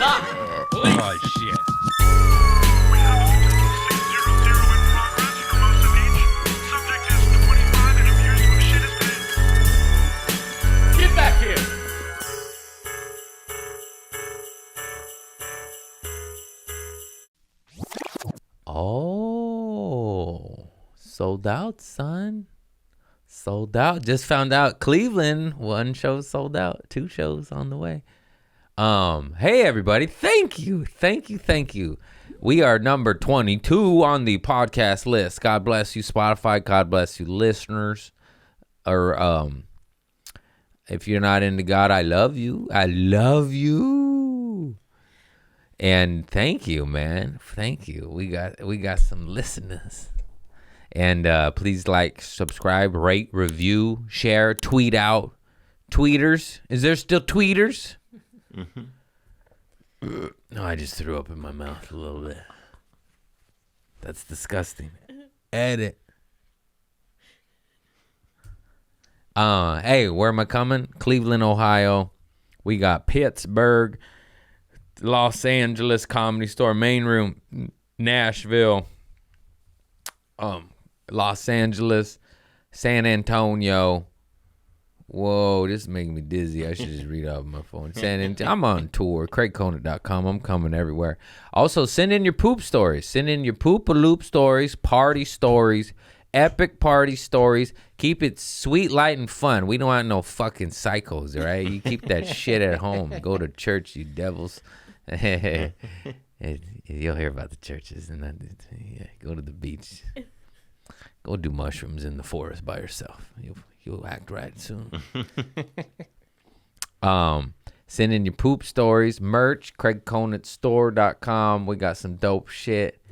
Stop! Please. Oh, shit. We have a total 600 in progress for most of each. Subject is 25 and appears to have shit his pants. Get back here! Oh, sold out, son. Sold out. Just found out Cleveland, 1 show sold out, 2 shows on the way. Hey everybody, thank you. We are number 22 on the podcast list. God bless you, Spotify. God bless you, listeners. Or if you're not into God, I love you. I love you. And thank you, man. Thank you. We got some listeners. And please like, subscribe, rate, review, share, tweet out. Tweeters. Is there still tweeters? Mm-hmm. No, I just threw up in my mouth a little bit. That's disgusting. Edit. Hey, where am I coming? Cleveland, Ohio. We got Pittsburgh, Los Angeles Comedy Store, main room, Nashville, Los Angeles, San Antonio. Whoa, this is making me dizzy. I should just read off my phone. I'm on tour. CraigConant.com. I'm coming everywhere. Also, send in your poop stories. Send in your poop-a-loop stories, party stories, epic party stories. Keep it sweet, light, and fun. We don't want no fucking psychos, all right? You keep that shit at home. Go to church, you devils. You'll hear about the churches. Go to the beach. Go do mushrooms in the forest by yourself. You'll act right soon. Send in your poop stories, merch, CraigConantStore.com. We got some dope shit.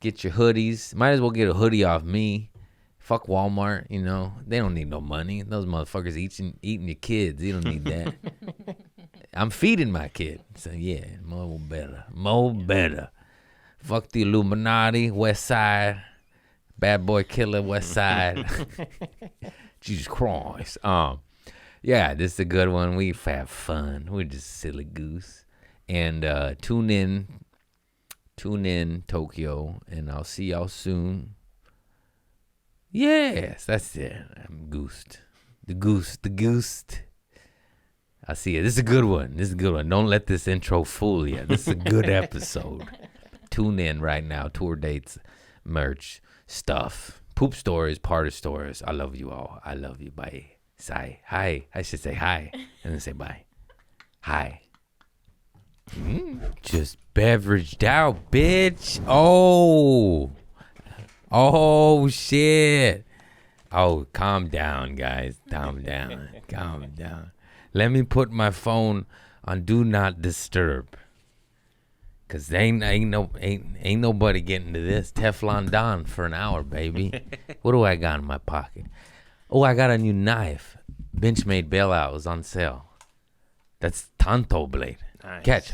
Get your hoodies. Might as well get a hoodie off me. Fuck Walmart, you know. They don't need no money. Those motherfuckers eating your kids. You don't need that. I'm feeding my kid. So, yeah, more better. Fuck the Illuminati, West Side. Bad boy killer, West Side. Jesus Christ. Yeah, this is a good one. We have fun. We're just silly goose. And tune in Tokyo, and I'll see y'all soon. Yes, that's it. I'm goosed. The goose. I see you. This is a good one. Don't let this intro fool you. This is a good episode. Tune in right now. Tour dates, merch, stuff, poop stories, party stories. I love you all. I love you. Bye. Say hi. I should say hi and then say bye. Hi. Just beveraged out, bitch. Oh shit. Oh, calm down, guys. Calm down. Let me put my phone on do not disturb. Cause ain't nobody getting to this. Teflon Don for an hour, baby. What do I got in my pocket? Oh, I got a new knife. Benchmade bailout was on sale. That's Tanto blade. Nice. Catch.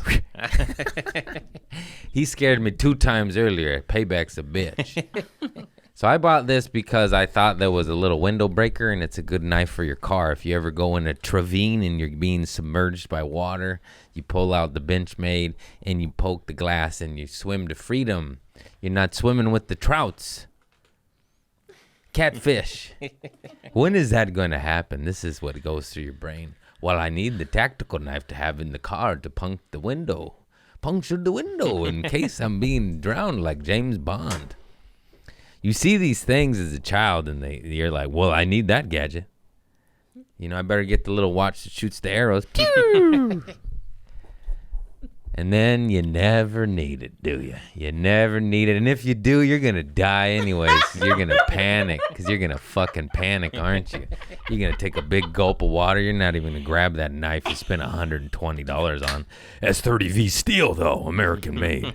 He scared me 2 times earlier. Payback's a bitch. So I bought this because I thought there was a little window breaker, and it's a good knife for your car. If you ever go in a ravine and you're being submerged by water, you pull out the Benchmade and you poke the glass and you swim to freedom. You're not swimming with the trouts. Catfish. When is that going to happen? This is what goes through your brain. Well, I need the tactical knife to have in the car to puncture the window in case I'm being drowned like James Bond. You see these things as a child, and you're like, well, I need that gadget. You know, I better get the little watch that shoots the arrows. Pew! And then you never need it, do you? You never need it. And if you do, you're going to die anyways. You're going to panic because you're going to fucking panic, aren't you? You're going to take a big gulp of water. You're not even going to grab that knife you spent $120 on. S30V steel, though, American made.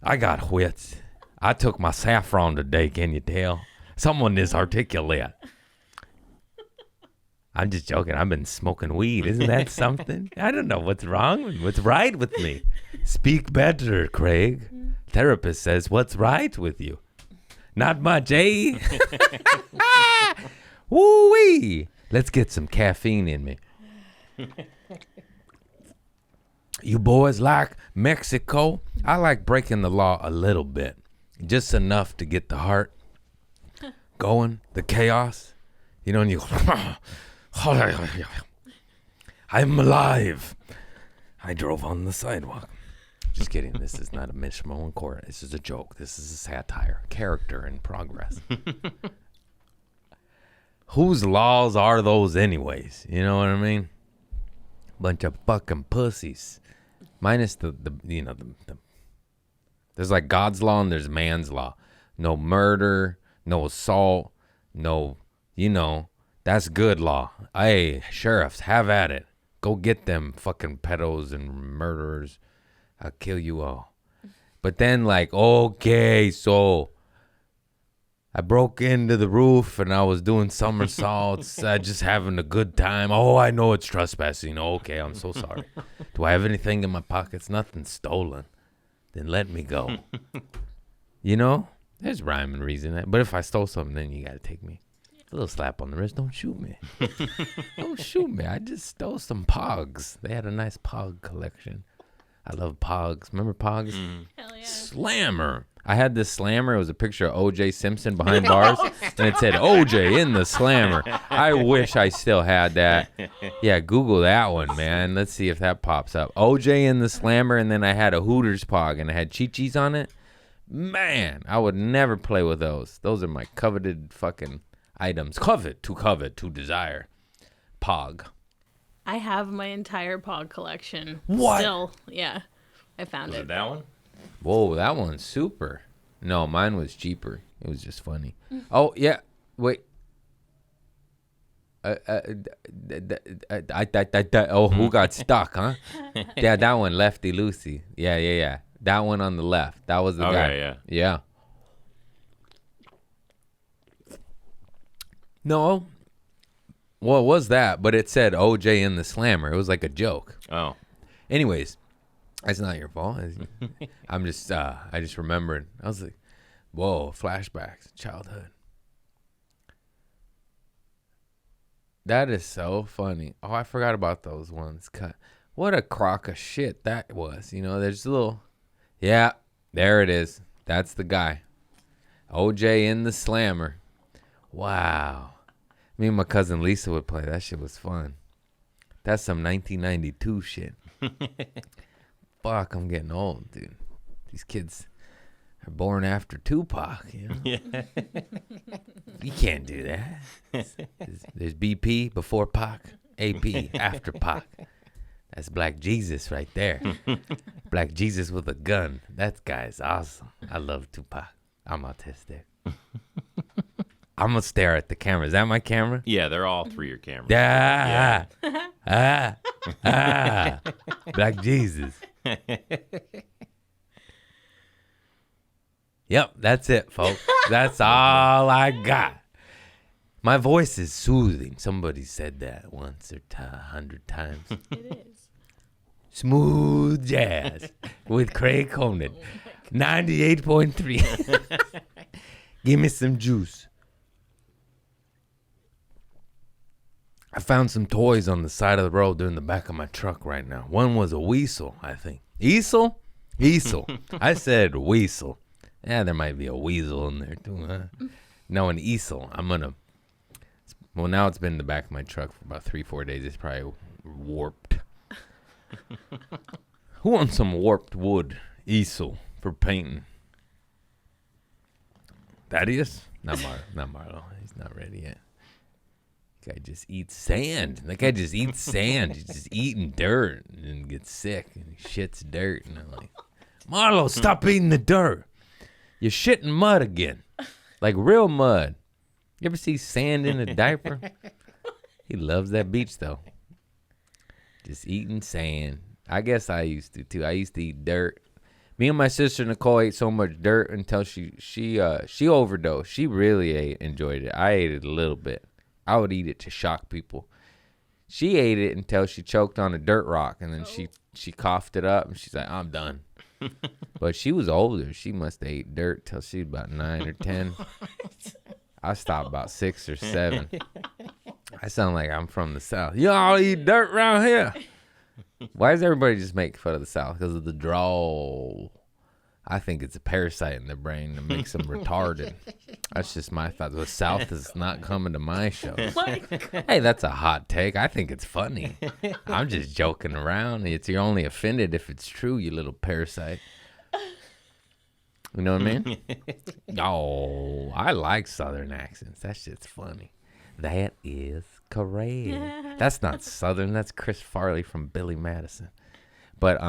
I got wits. I took my saffron today, can you tell? Someone is articulate. I'm just joking. I've been smoking weed. Isn't that something? I don't know what's wrong. What's right with me? Speak better, Craig. Therapist says, what's right with you? Not much, eh? Woo-wee. Let's get some caffeine in me. You boys like Mexico? I like breaking the law a little bit. Just enough to get the heart going, the chaos. You know, and you... I'm alive. I drove on the sidewalk. Just kidding. This is not a Mishmo in court. This is a joke. This is a satire. Character in progress. Whose laws are those anyways? You know what I mean? Bunch of fucking pussies. Minus the there's like God's law and there's man's law. No murder, no assault, no, that's good law. Hey, sheriffs, have at it. Go get them fucking pedos and murderers. I'll kill you all. But then like, okay, so I broke into the roof and I was doing somersaults, just having a good time. Oh, I know it's trespassing. Okay, I'm so sorry. Do I have anything in my pockets? Nothing stolen. Then let me go. There's rhyme and reason. But if I stole something, then you got to take me. A little slap on the wrist. Don't shoot me. Don't shoot me. I just stole some pogs. They had a nice pog collection. I love pogs. Remember pogs? Hell yeah. Slammer. I had this slammer. It was a picture of O.J. Simpson behind bars. And it said, O.J. in the slammer. I wish I still had that. Yeah, Google that one, man. Let's see if that pops up. O.J. in the slammer. And then I had a Hooters pog. And it had Chi-Chi's on it. Man, I would never play with those. Those are my coveted fucking items. Covet, to desire. Pog. I have my entire pog collection. What? Still, yeah. I found Was it. it that one? Whoa, that one's super. No, mine was cheaper. It was just funny. Oh, yeah. Wait. Who got stuck, huh? Yeah, that one, Lefty Lucy. Yeah. That one on the left. That was the guy. Okay, Yeah. No. Well, it was that, but it said OJ in the slammer. It was like a joke. Oh. Anyways, that's not your fault. I'm just, I just remembered. I was like, whoa, flashbacks, childhood. That is so funny. Oh, I forgot about those ones. What a crock of shit that was. There's a little, yeah, there it is. That's the guy. OJ in the slammer. Wow. Me and my cousin Lisa would play. That shit was fun. That's some 1992 shit. Fuck, I'm getting old, dude. These kids are born after Tupac, Yeah. You can't do that. There's BP before Pac, AP after Pac. That's Black Jesus right there. Black Jesus with a gun. That guy's awesome. I love Tupac. I'm autistic. I'm going to stare at the camera. Is that my camera? Yeah, they're all three your cameras. Yeah. Black Jesus. Yep, that's it, folks. That's all I got. My voice is soothing. Somebody said that once or 100 times. It is. Smooth jazz with Craig Conan. 98.3. Give me some juice. I found some toys on the side of the road. They're in the back of my truck right now. One was a weasel, I think. Easel? Easel. I said weasel. Yeah, there might be a weasel in there too, huh? No, an easel. Well, now it's been in the back of my truck for about 3-4 days. It's probably warped. Who wants some warped wood easel for painting? Thaddeus? Not Marlo. He's not ready yet. Guy just eats sand. That guy just eats sand. He's just eating dirt and gets sick and he shits dirt. And I'm like, Marlo, stop eating the dirt. You're shitting mud again. Like real mud. You ever see sand in a diaper? He loves that beach though. Just eating sand. I guess I used to too. I used to eat dirt. Me and my sister Nicole ate so much dirt until she overdosed. She really enjoyed it. I ate it a little bit. I would eat it to shock people. She ate it until she choked on a dirt rock, and then she coughed it up, and she's like, I'm done. But she was older. She must have ate dirt till she was about 9 or 10. I stopped about 6 or 7. I sound like I'm from the South. Y'all eat dirt around here. Why does everybody just make fun of the South? Because of the drawl. I think it's a parasite in their brain that makes them retarded. That's just my thought. The South is not coming to my show. Hey, that's a hot take. I think it's funny. I'm just joking around. You're only offended if it's true, you little parasite. You know what I mean? Oh, I like Southern accents. That shit's funny. That is correct. That's not Southern. That's Chris Farley from Billy Madison. But,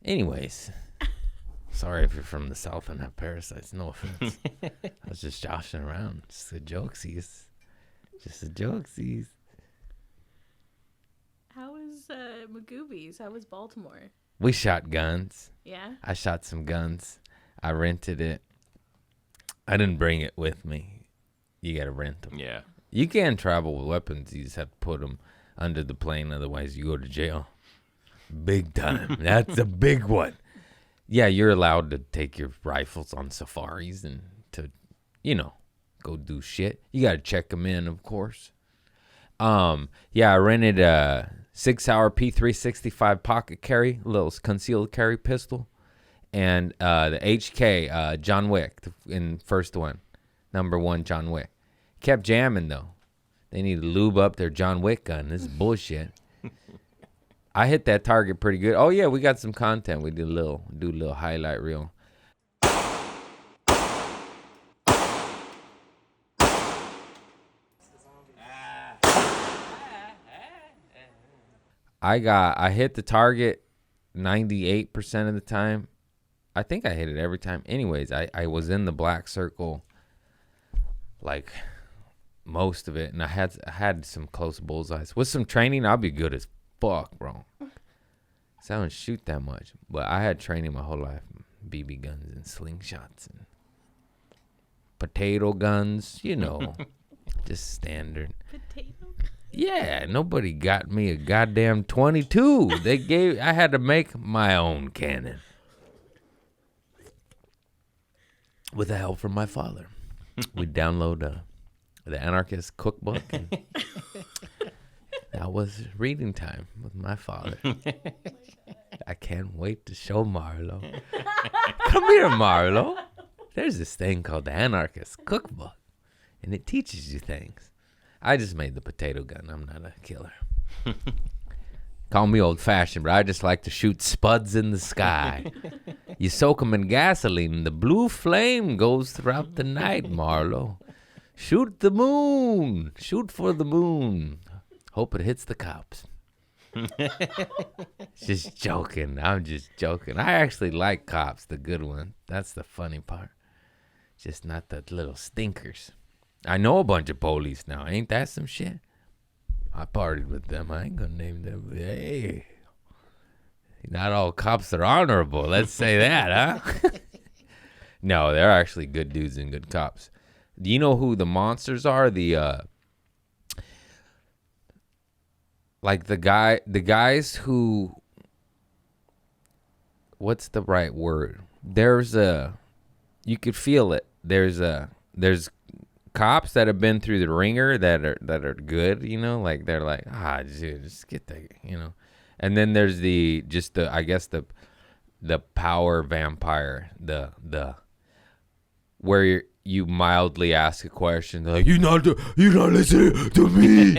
anyways, sorry if you're from the South and have parasites. No offense. I was just joshing around. Just a jokesies. Just a jokesies. How was Magoobies? How was Baltimore? We shot guns. Yeah? I shot some guns. I rented it. I didn't bring it with me. You got to rent them. Yeah. You can travel with weapons. You just have to put them under the plane. Otherwise, you go to jail. Big time. That's a big one. Yeah, you're allowed to take your rifles on safaris and to, go do shit. You got to check them in, of course. Yeah, I rented a 6-hour P365 pocket carry, little concealed carry pistol, and the HK John Wick in first one, number 1 John Wick. Kept jamming though. They need to lube up their John Wick gun. This is bullshit. I hit that target pretty good. Oh yeah, we got some content. We do a little highlight reel. I hit the target 98% of the time. I think I hit it every time. Anyways, I was in the black circle like most of it, and I had some close bullseyes. With some training, I'll be good as fuck, bro. So I don't shoot that much, but I had training my whole life. BB guns and slingshots and potato guns, just standard. Potato? Yeah, nobody got me a goddamn 22. I had to make my own cannon. With the help from my father. We'd download the Anarchist cookbook, and that was reading time with my father. I can't wait to show Marlo. Come here, Marlo. There's this thing called the Anarchist cookbook, and it teaches you things. I just made the potato gun. I'm not a killer. Call me old-fashioned, but I just like to shoot spuds in the sky. You soak them in gasoline, and the blue flame goes throughout the night, Marlo. Shoot the moon. Shoot for the moon. Hope it hits the cops. Just joking. I'm just joking. I actually like cops, the good one. That's the funny part. Just not the little stinkers. I know a bunch of police now. Ain't that some shit? I partied with them. I ain't gonna name them. Hey, not all cops are honorable. Let's say that, huh? No, they're actually good dudes and good cops. Do you know who the monsters are? The guys who, what's the right word? You could feel it. There's cops that have been through the ringer that are good, like they're like, dude, just get that, and then there's the power vampire, the where you mildly ask a question, like, you're not listening to me.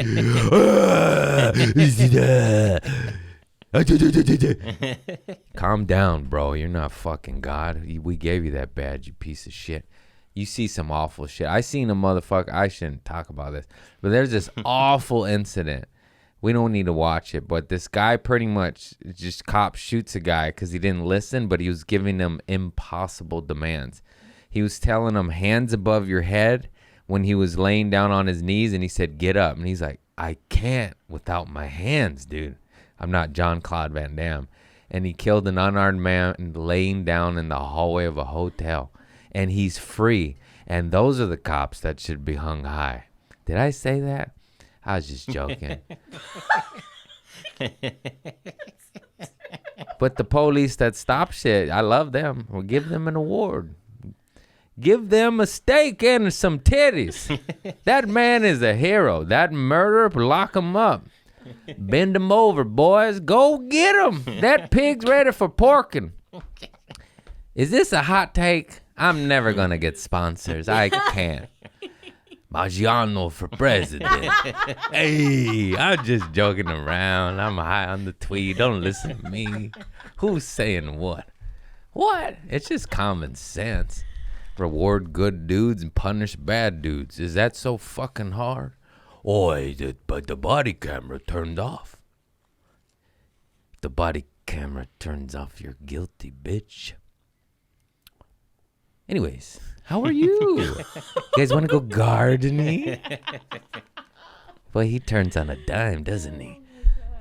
Calm down, bro. You're not fucking God. We gave you that badge, you piece of shit. You see some awful shit. I seen a motherfucker. I shouldn't talk about this, but there's this awful incident. We don't need to watch it, but this guy pretty much just cop shoots a guy because he didn't listen, but he was giving him impossible demands. He was telling him hands above your head when he was laying down on his knees, and he said, get up. And he's like, I can't without my hands, dude. I'm not Jean-Claude Van Damme. And he killed an unarmed man laying down in the hallway of a hotel. And he's free. And those are the cops that should be hung high. Did I say that? I was just joking. But the police that stop shit, I love them. We'll give them an award. Give them a steak and some titties. That man is a hero. That murderer, lock him up. Bend them over, boys. Go get them. That pig's ready for porking. Is this a hot take? I'm never going to get sponsors. I can't. Maggiano for president. Hey, I'm just joking around. I'm high on the tweed. Don't listen to me. Who's saying what? What? It's just common sense. Reward good dudes and punish bad dudes. Is that so fucking hard? But the body camera turned off. If the body camera turns off, you're guilty, bitch. Anyways, how are you? You guys want to go gardening? Boy, he turns on a dime, doesn't he?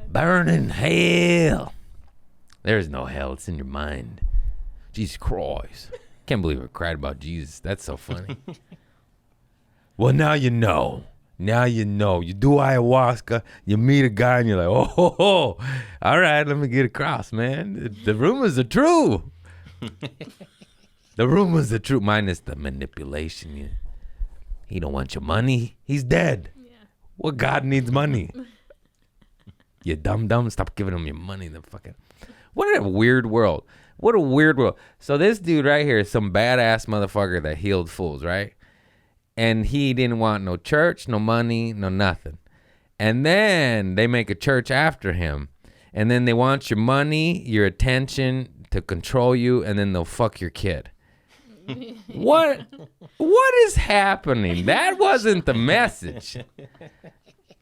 Burning hell. There's no hell. It's in your mind. Jesus Christ. Can't believe I cried about Jesus. That's so funny. Well, now you know. Now you know. You do ayahuasca. You meet a guy and you're like, oh, all right, let me get across, man. The rumors are true. The rumors are true, minus the manipulation. He don't want your money. He's dead. Yeah. What God needs money? You dumb. Stop giving him your money. The fucking. What a weird world. What a weird world. So this dude right here is some badass motherfucker that healed fools, right? And he didn't want no church, no money, no nothing. And then they make a church after him. And then they want your money, your attention to control you, and then they'll fuck your kid. What is happening? That wasn't the message.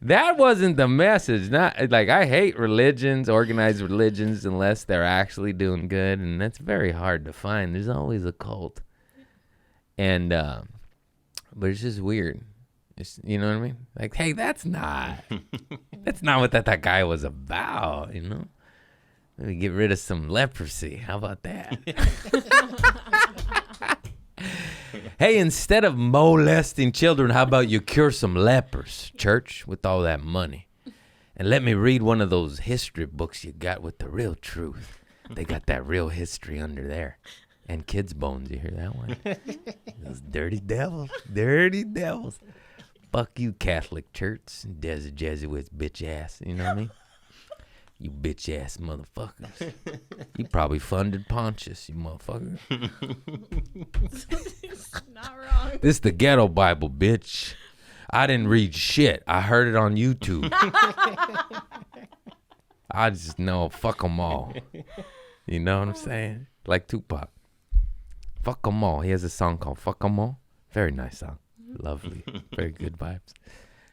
That wasn't the message. Not like I hate religions, organized religions, unless they're actually doing good, and that's very hard to find. There's always a cult, and but it's just weird. It's, you know what I mean? Like, hey, that's not what that guy was about. You know, let me get rid of some leprosy. How about that? Hey, instead of molesting children, how about you cure some lepers, church, with all that money? And let me read one of those history books you got with the real truth. They got that real history under there. And kids' bones, you hear that one? Those dirty devils. Fuck you, Catholic Church, Desert Jesuits, bitch ass. You know what I mean? You bitch ass motherfuckers. You probably funded Pontius, you motherfucker. Not wrong. This the ghetto Bible, bitch. I didn't read shit. I heard it on YouTube. I just know, fuck them all. You know what I'm saying? Like Tupac. Fuck them all. He has a song called Fuck them all. Very nice song. Lovely. Very good vibes.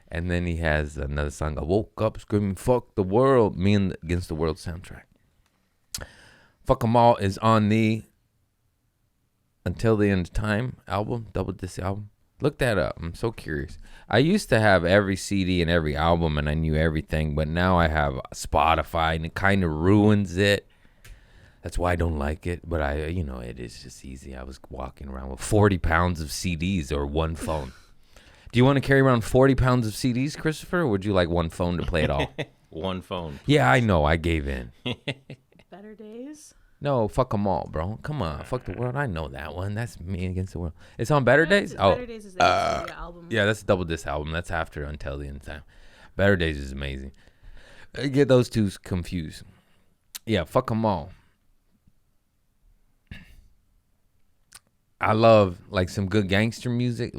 And then he has another song, I woke up screaming, fuck the world, Me and Against the World soundtrack. Fuck 'em All is on the Until the End of Time album, double disc album. Look that up. I'm so curious. I used to have every CD and every album and I knew everything, but now I have Spotify and it kind of ruins it. That's why I don't like it, but it is just easy. I was walking around with 40 pounds of CDs or one phone. Do you want to carry around 40 pounds of CDs, Christopher, or would you like one phone to play it all? One phone. Please. Yeah, I know. I gave in. Better Days? No, fuck them all, bro. Come on. Fuck the world. I know that one. That's Me Against the World. It's on Better Days? Better Days is the album. Yeah, that's a double disc album. That's after Until the End of Time. Better Days is amazing. I get those two confused. Yeah, fuck them all. I love like some good gangster music.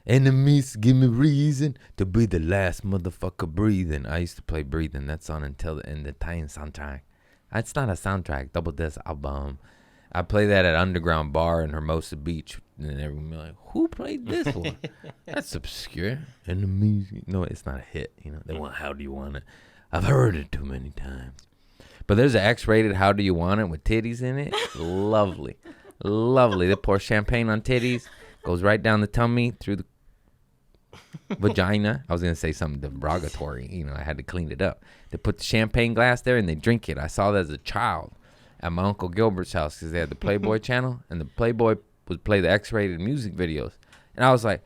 Enemies give me reason to be the last motherfucker breathing. I used to play Breathing. That's on Until the End of Time soundtrack. It's not a soundtrack, double disc album. I play that at Underground Bar in Hermosa Beach. And everyone be like, who played this one? That's obscure. Enemies. No, it's not a hit. You know, they want How Do You Want It? I've heard it too many times. But there's an X-rated How Do You Want It with titties in it. Lovely. Lovely. They pour champagne on titties. Goes right down the tummy through the vagina. I was going to say something derogatory. You know, I had to clean it up. They put the champagne glass there and they drink it. I saw that as a child at my Uncle Gilbert's house because they had the Playboy channel and the Playboy would play the X-rated music videos. And I was like,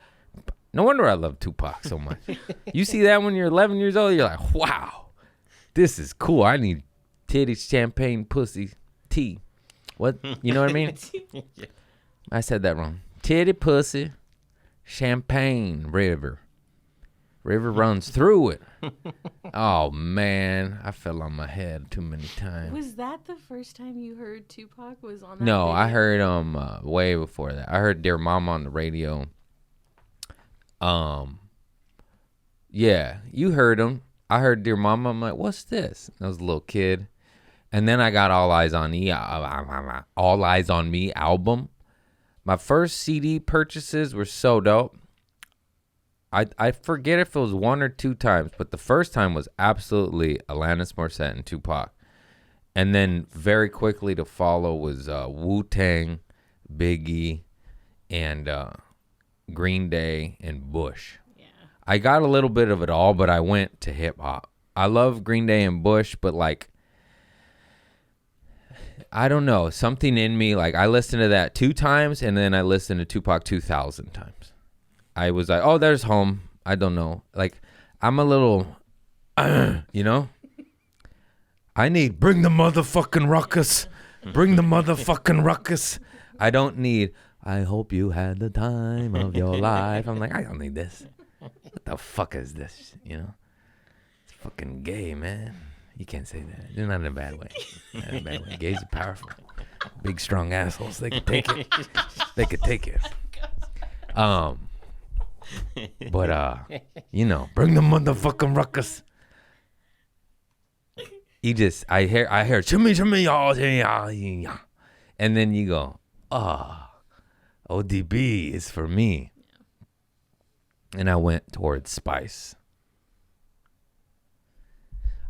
no wonder I love Tupac so much. You see that when you're 11 years old, you're like, wow, this is cool. I need titties, champagne, pussy, tea. What? You know what I mean? Yeah. I said that wrong. Titty, pussy, champagne, river. River runs through it. Oh, man. I fell on my head too many times. Was that the first time you heard Tupac was on that No, video? I heard way before that. I heard Dear Mama on the radio. Yeah, you heard him. I heard Dear Mama. I'm like, what's this? I was a little kid. And then I got All Eyes on Me album. My first CD purchases were so dope. I forget if it was one or two times, but the first time was absolutely Alanis Morissette and Tupac. And then very quickly to follow was Wu-Tang, Biggie, and Green Day and Bush. Yeah. I got a little bit of it all, but I went to hip-hop. I love Green Day and Bush, but like, I don't know. Something in me, like I listened to that 2 times, and then I listened to Tupac 2,000 times. I was like, oh, there's home. I don't know. Like, I'm a little, you know? I need, bring the motherfucking ruckus. Bring the motherfucking ruckus. I don't need, I hope you had the time of your life. I'm like, I don't need this. What the fuck is this? You know? It's fucking gay, man. You can't say that. Not in a bad way. Not in a bad way. Gays are powerful. Big, strong assholes. They could take it. They could take it. But you know, bring the motherfucking ruckus. I hear chimmy y'all, yeah. And then you go, ODB is for me. And I went towards Spice.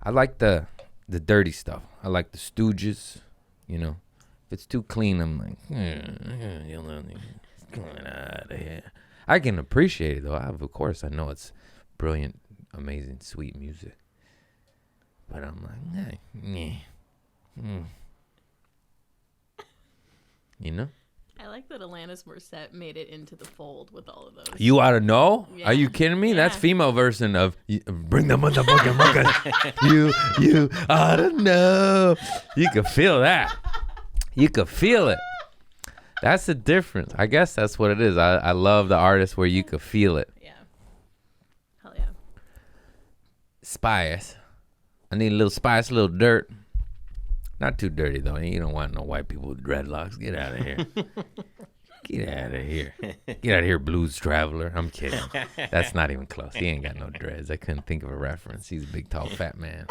I like the dirty stuff. I like the Stooges, you know. If it's too clean, I'm like, it's going out of here. I can appreciate it, though. Of course, I know it's brilliant, amazing, sweet music. But I'm like, You know? I like that Alanis Morissette made it into the fold with all of those. You ought to know? Yeah. Are you kidding me? Yeah. That's female version of bring the motherfucking ruckus. You ought to know. You can feel that. You can feel it. That's the difference. I guess that's what it is. I love the artists where you could feel it. Yeah. Hell yeah. Spice. I need a little spice, a little dirt. Not too dirty, though. You don't want no white people with dreadlocks. Get out of here. Get out of here. Get out of here, Blues Traveler. I'm kidding. That's not even close. He ain't got no dreads. I couldn't think of a reference. He's a big, tall, fat man.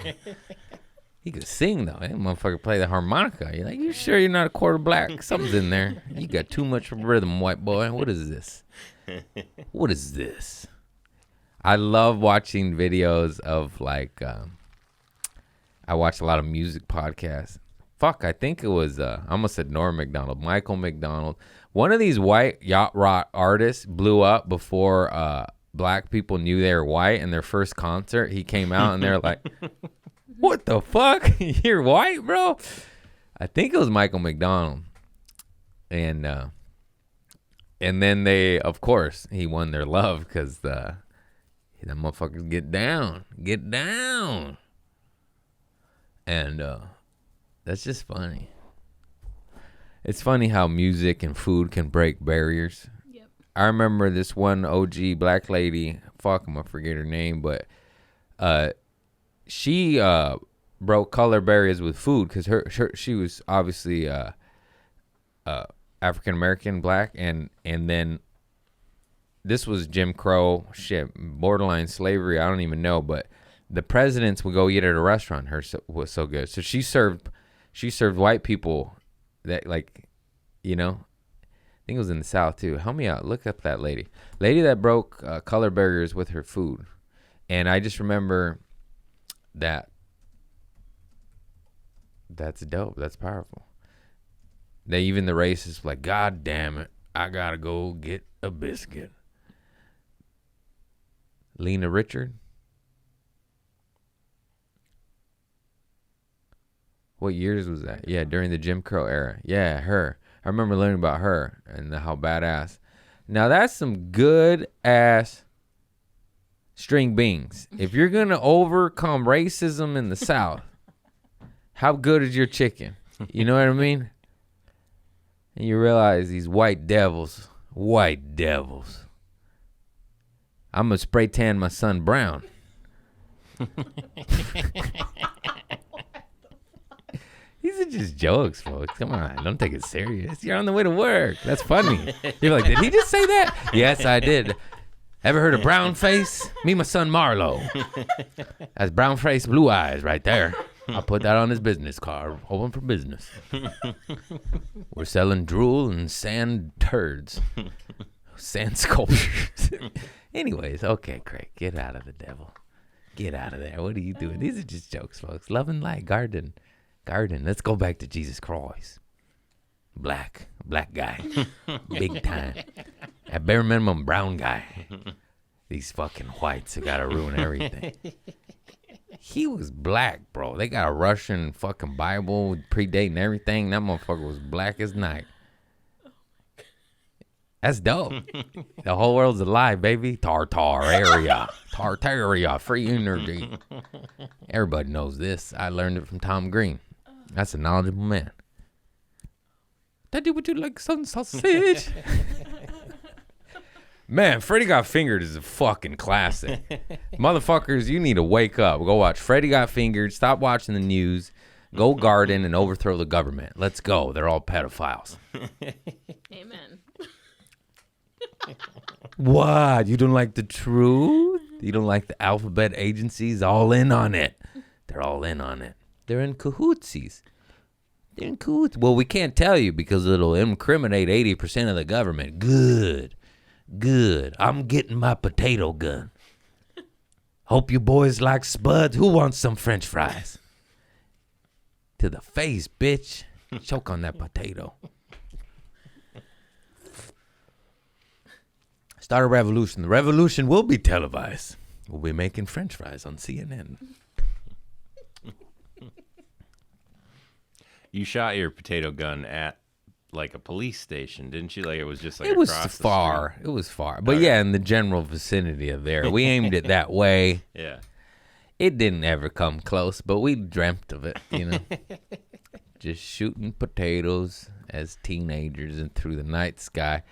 He could sing, though. That motherfucker play the harmonica. You're like, you sure you're not a quarter black? Something's in there. You got too much rhythm, white boy. What is this? What is this? I love watching videos of, like, I watch a lot of music podcasts. Fuck, I think it was, I almost said Norm MacDonald, Michael McDonald. One of these white yacht rock artists blew up before black people knew they were white. In their first concert, he came out and they're like, what the fuck? You're white, bro? I think it was Michael McDonald. And then they, of course, he won their love because the motherfuckers get down. Get down. And that's just funny. It's funny how music and food can break barriers. Yep. I remember this one OG black lady, fuck, I'm gonna forget her name, but she broke color barriers with food because she was obviously African American black, and then this was Jim Crow shit, borderline slavery. I don't even know, but the presidents would go eat at a restaurant. Was so good. So she served white people that, like, you know, I think it was in the South too. Help me out. Look up that lady that broke color barriers with her food. And I just remember that's dope. That's powerful. Even the racists like, God damn it, I gotta go get a biscuit. Lena Richard. What years was that? Yeah, during the Jim Crow era. Yeah, her. I remember learning about her and how badass. Now that's some good ass string beans. If you're gonna overcome racism in the South, how good is your chicken? You know what I mean? And you realize these white devils. I'm going to spray tan my son brown. These are just jokes, folks. Come on, don't take it serious. You're on the way to work. That's funny. You're like, did he just say that? Yes, I did. Ever heard of brown face? Me, my son Marlo. That's brown face, blue eyes right there. I'll put that on his business card. Open for business. We're selling drool and sand turds. Sand sculptures. Anyways, okay, Craig, get out of the devil. Get out of there. What are you doing? These are just jokes, folks. Love and light, garden. Let's go back to Jesus Christ. Black guy. Big time. At bare minimum, brown guy. These fucking whites have got to ruin everything. He was black, bro. They got a Russian fucking Bible predating everything. That motherfucker was black as night. That's dope. The whole world's alive, baby. Tartaria, free energy. Everybody knows this. I learned it from Tom Green. That's a knowledgeable man. Daddy, would you like some sausage? Man, Freddy Got Fingered is a fucking classic. Motherfuckers, you need to wake up. Go watch Freddy Got Fingered. Stop watching the news. Go garden and overthrow the government. Let's go. They're all pedophiles. Amen. What? You don't like the truth? You don't like the alphabet agencies? All in on it. They're all in on it. They're in cahootsies. They're in cahoots. Well, we can't tell you because it'll incriminate 80% of the government. Good. I'm getting my potato gun. Hope you boys like spuds. Who wants some French fries? To the face, bitch. Choke on that potato. Start a revolution. The revolution will be televised. We'll be making French fries on CNN. You shot your potato gun at like a police station, didn't you? Like it was just like It was across the far. street? It was far. But Okay. yeah, in the general vicinity of there. We aimed it that way. Yeah. It didn't ever come close, but we dreamt of it, you know. Just shooting potatoes as teenagers and through the night sky.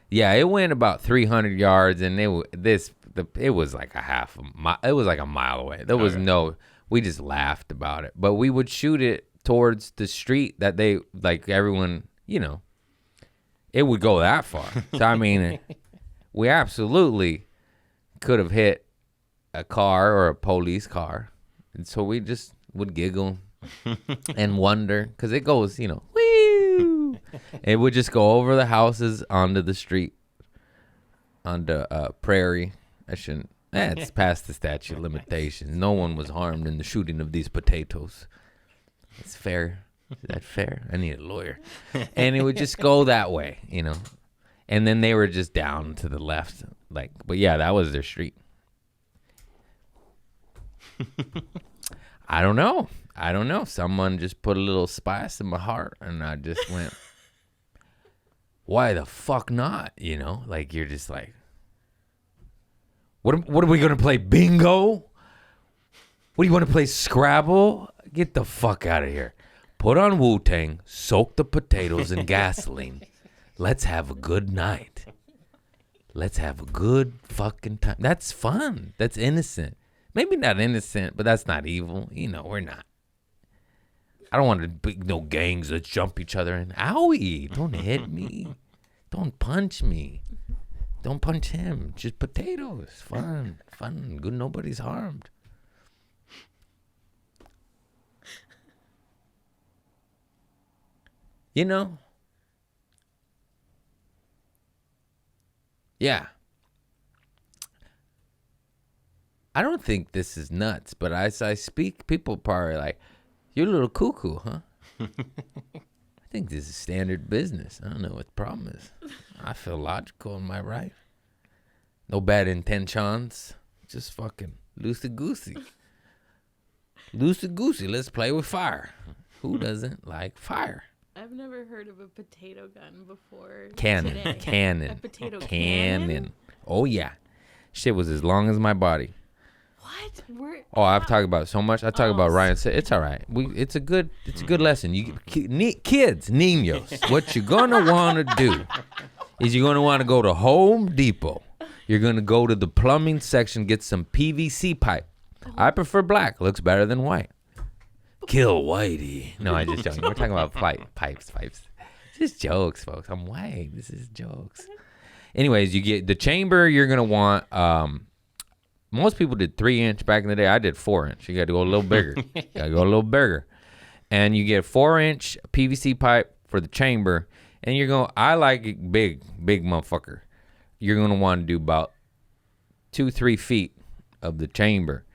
Yeah, it went about 300 yards, and it was like a half a mile. It was like a mile away. There was we just laughed about it. But we would shoot it towards the street that they, like everyone, you know, it would go that far. So, I mean, we absolutely could have hit a car or a police car. And so we just would giggle and wonder, because it goes, you know, woo! It would just go over the houses onto the street, onto prairie. It's past the statute of limitations. No one was harmed in the shooting of these potatoes. It's fair. Is that fair? I need a lawyer. And it would just go that way, you know. And then they were just down to the left. Like, but yeah, that was their street. I don't know. Someone just put a little spice in my heart, and I just went, why the fuck not? You know, like you're just like, what are we going to play, bingo? What do you want to play, Scrabble? Get the fuck out of here. Put on Wu-Tang, soak the potatoes in gasoline. Let's have a good night. Let's have a good fucking time. That's fun. That's innocent. Maybe not innocent, but that's not evil. You know, we're not. I don't want to be no gangs that jump each other in. Owie, don't hit me. Don't punch me. Don't punch him. Just potatoes. Fun. Good. Nobody's harmed. You know? Yeah. I don't think this is nuts, but as I speak, people are probably like, you're a little cuckoo, huh? I think this is standard business. I don't know what the problem is. I feel logical. Am I right? No bad intentions. Just fucking loosey-goosey. Loosey-goosey. Let's play with fire. Who doesn't like fire? I've never heard of a potato gun before. Cannon. A potato cannon? Oh, yeah. Shit was as long as my body. What? Oh, I've talked about it so much. I talk about Ryan said it's all right. It's a good lesson. You kids, niños, what you're gonna want to do is you're gonna want to go to Home Depot. You're going to go to the plumbing section, get some PVC pipe. I prefer black. Looks better than white. Kill Whitey. No, I just joking. We're talking about pipes. Just jokes, folks. I'm white. This is jokes. Anyways, you get the chamber you're going to want. Most people did 3-inch back in the day. I did 4-inch. You got to go a little bigger. And you get 4-inch PVC pipe for the chamber. And you're going, I like it big motherfucker. You're going to want to do about 2-3 feet of the chamber.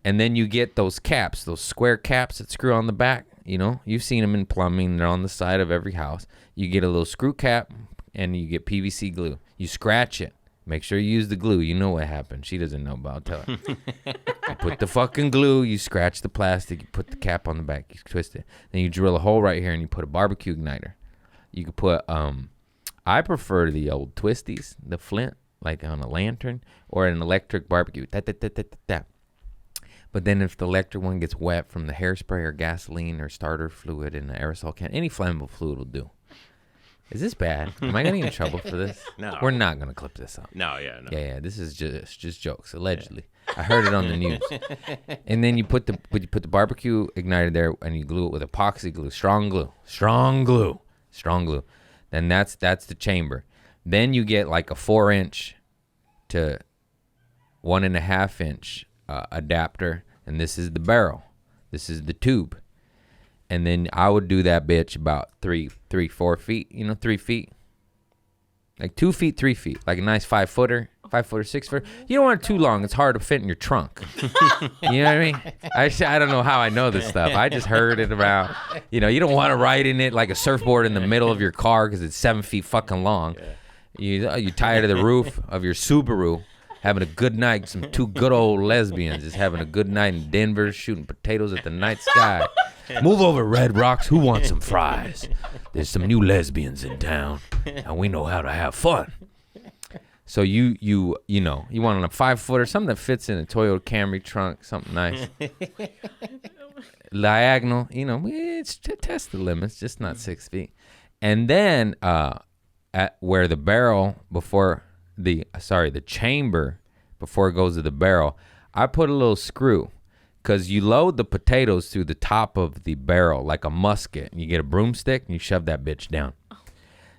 And then you get those caps, those square caps that screw on the back. You know, you've seen them in plumbing. They're on the side of every house. You get a little screw cap and you get PVC glue. You scratch it. Make sure you use the glue. You know what happened. She doesn't know, but I'll tell her. You put the fucking glue. You scratch the plastic. You put the cap on the back. You twist it. Then you drill a hole right here and you put a barbecue igniter. You could put, I prefer the old twisties, the flint, like on a lantern, or an electric barbecue. But then if the electric one gets wet from the hairspray or gasoline or starter fluid in the aerosol can, any flammable fluid will do. Is this bad? Am I going to get in trouble for this? No. We're not going to clip this up. No. Yeah. This is just jokes, allegedly. Yeah. I heard it on the news. And then you put the barbecue igniter there and you glue it with epoxy glue, strong glue. Then that's the chamber. Then you get like a 4-inch to 1.5-inch adapter, and this is the barrel. This is the tube. And then I would do that bitch about 4 feet, 3 feet. Like 2 feet, 3 feet. Like a nice 5-footer, 6-footer. You don't want it too long. It's hard to fit in your trunk. You know what I mean? I don't know how I know this stuff. I just heard it about, you don't want to ride in it like a surfboard in the middle of your car because it's 7 feet fucking long. Yeah. You tie it to the roof of your Subaru, having a good night. Some 2 good old lesbians just having a good night in Denver, shooting potatoes at the night sky. Move over, Red Rocks. Who wants some fries? There's some new lesbians in town, and we know how to have fun. So you want on a 5-footer, something that fits in a Toyota Camry trunk, something nice. Diagonal, it's to test the limits, just not 6 feet. And then at where the barrel the chamber before it goes to the barrel, I put a little screw. Because you load the potatoes through the top of the barrel like a musket. And you get a broomstick and you shove that bitch down.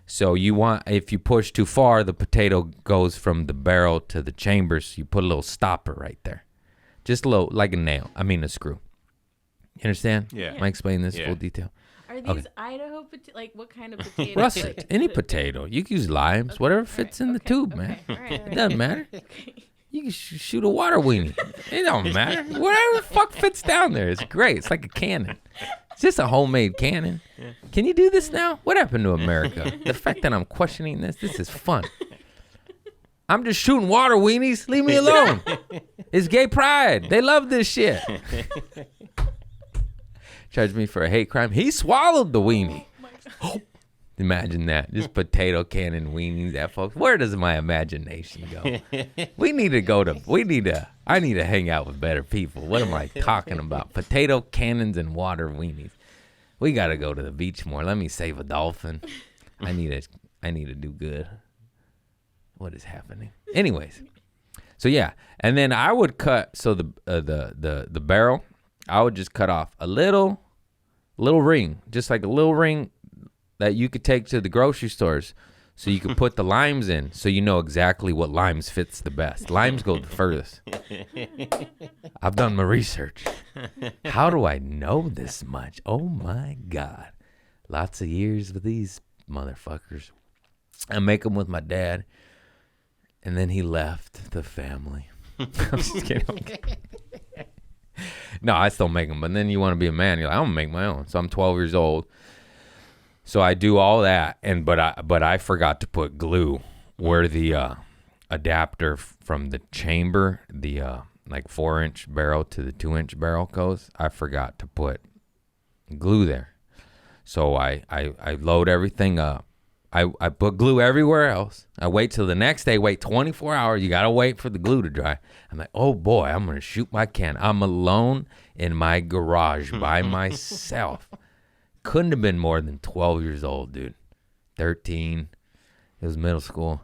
So if you push too far, the potato goes from the barrel to the chamber. So you put a little stopper right there. Just a little, like a screw. You understand? Yeah. Am I explaining this in full detail? Are these Idaho like what kind of potato? Russet. Any potato. You can use limes, whatever fits in the tube, man. Right. It doesn't matter. You can shoot a water weenie. It don't matter. Whatever the fuck fits down there. It's great. It's like a cannon. It's just a homemade cannon. Can you do this now? What happened to America? The fact that I'm questioning this is fun. I'm just shooting water weenies. Leave me alone. It's gay pride. They love this shit. Charged me for a hate crime. He swallowed the weenie. Imagine that. Just potato cannon weenies, that folks. Where does my imagination go? I need to hang out with better people. What am I talking about? Potato cannons and water weenies. We got to go to the beach more. Let me save a dolphin. I need to do good. What is happening? Anyways. So yeah, and then I would cut the barrel, I would just cut off a little ring, just like a little ring that you could take to the grocery stores so you could put the limes in so you know exactly what limes fits the best. Limes go the furthest. I've done my research. How do I know this much? Oh my God. Lots of years with these motherfuckers. I make them with my dad, and then he left the family. I'm just kidding. No, I still make them, but then you want to be a man. You're like, I'm going to make my own. So I'm 12 years old. So I do all that, but I forgot to put glue where the adapter from the chamber, the like 4-inch barrel to the 2-inch barrel goes. I forgot to put glue there. So I load everything up. I put glue everywhere else. I wait till the next day, wait 24 hours. You got to wait for the glue to dry. I'm like, oh boy, I'm going to shoot my can. I'm alone in my garage by myself. Couldn't have been more than 12 years old, dude. 13. It was middle school.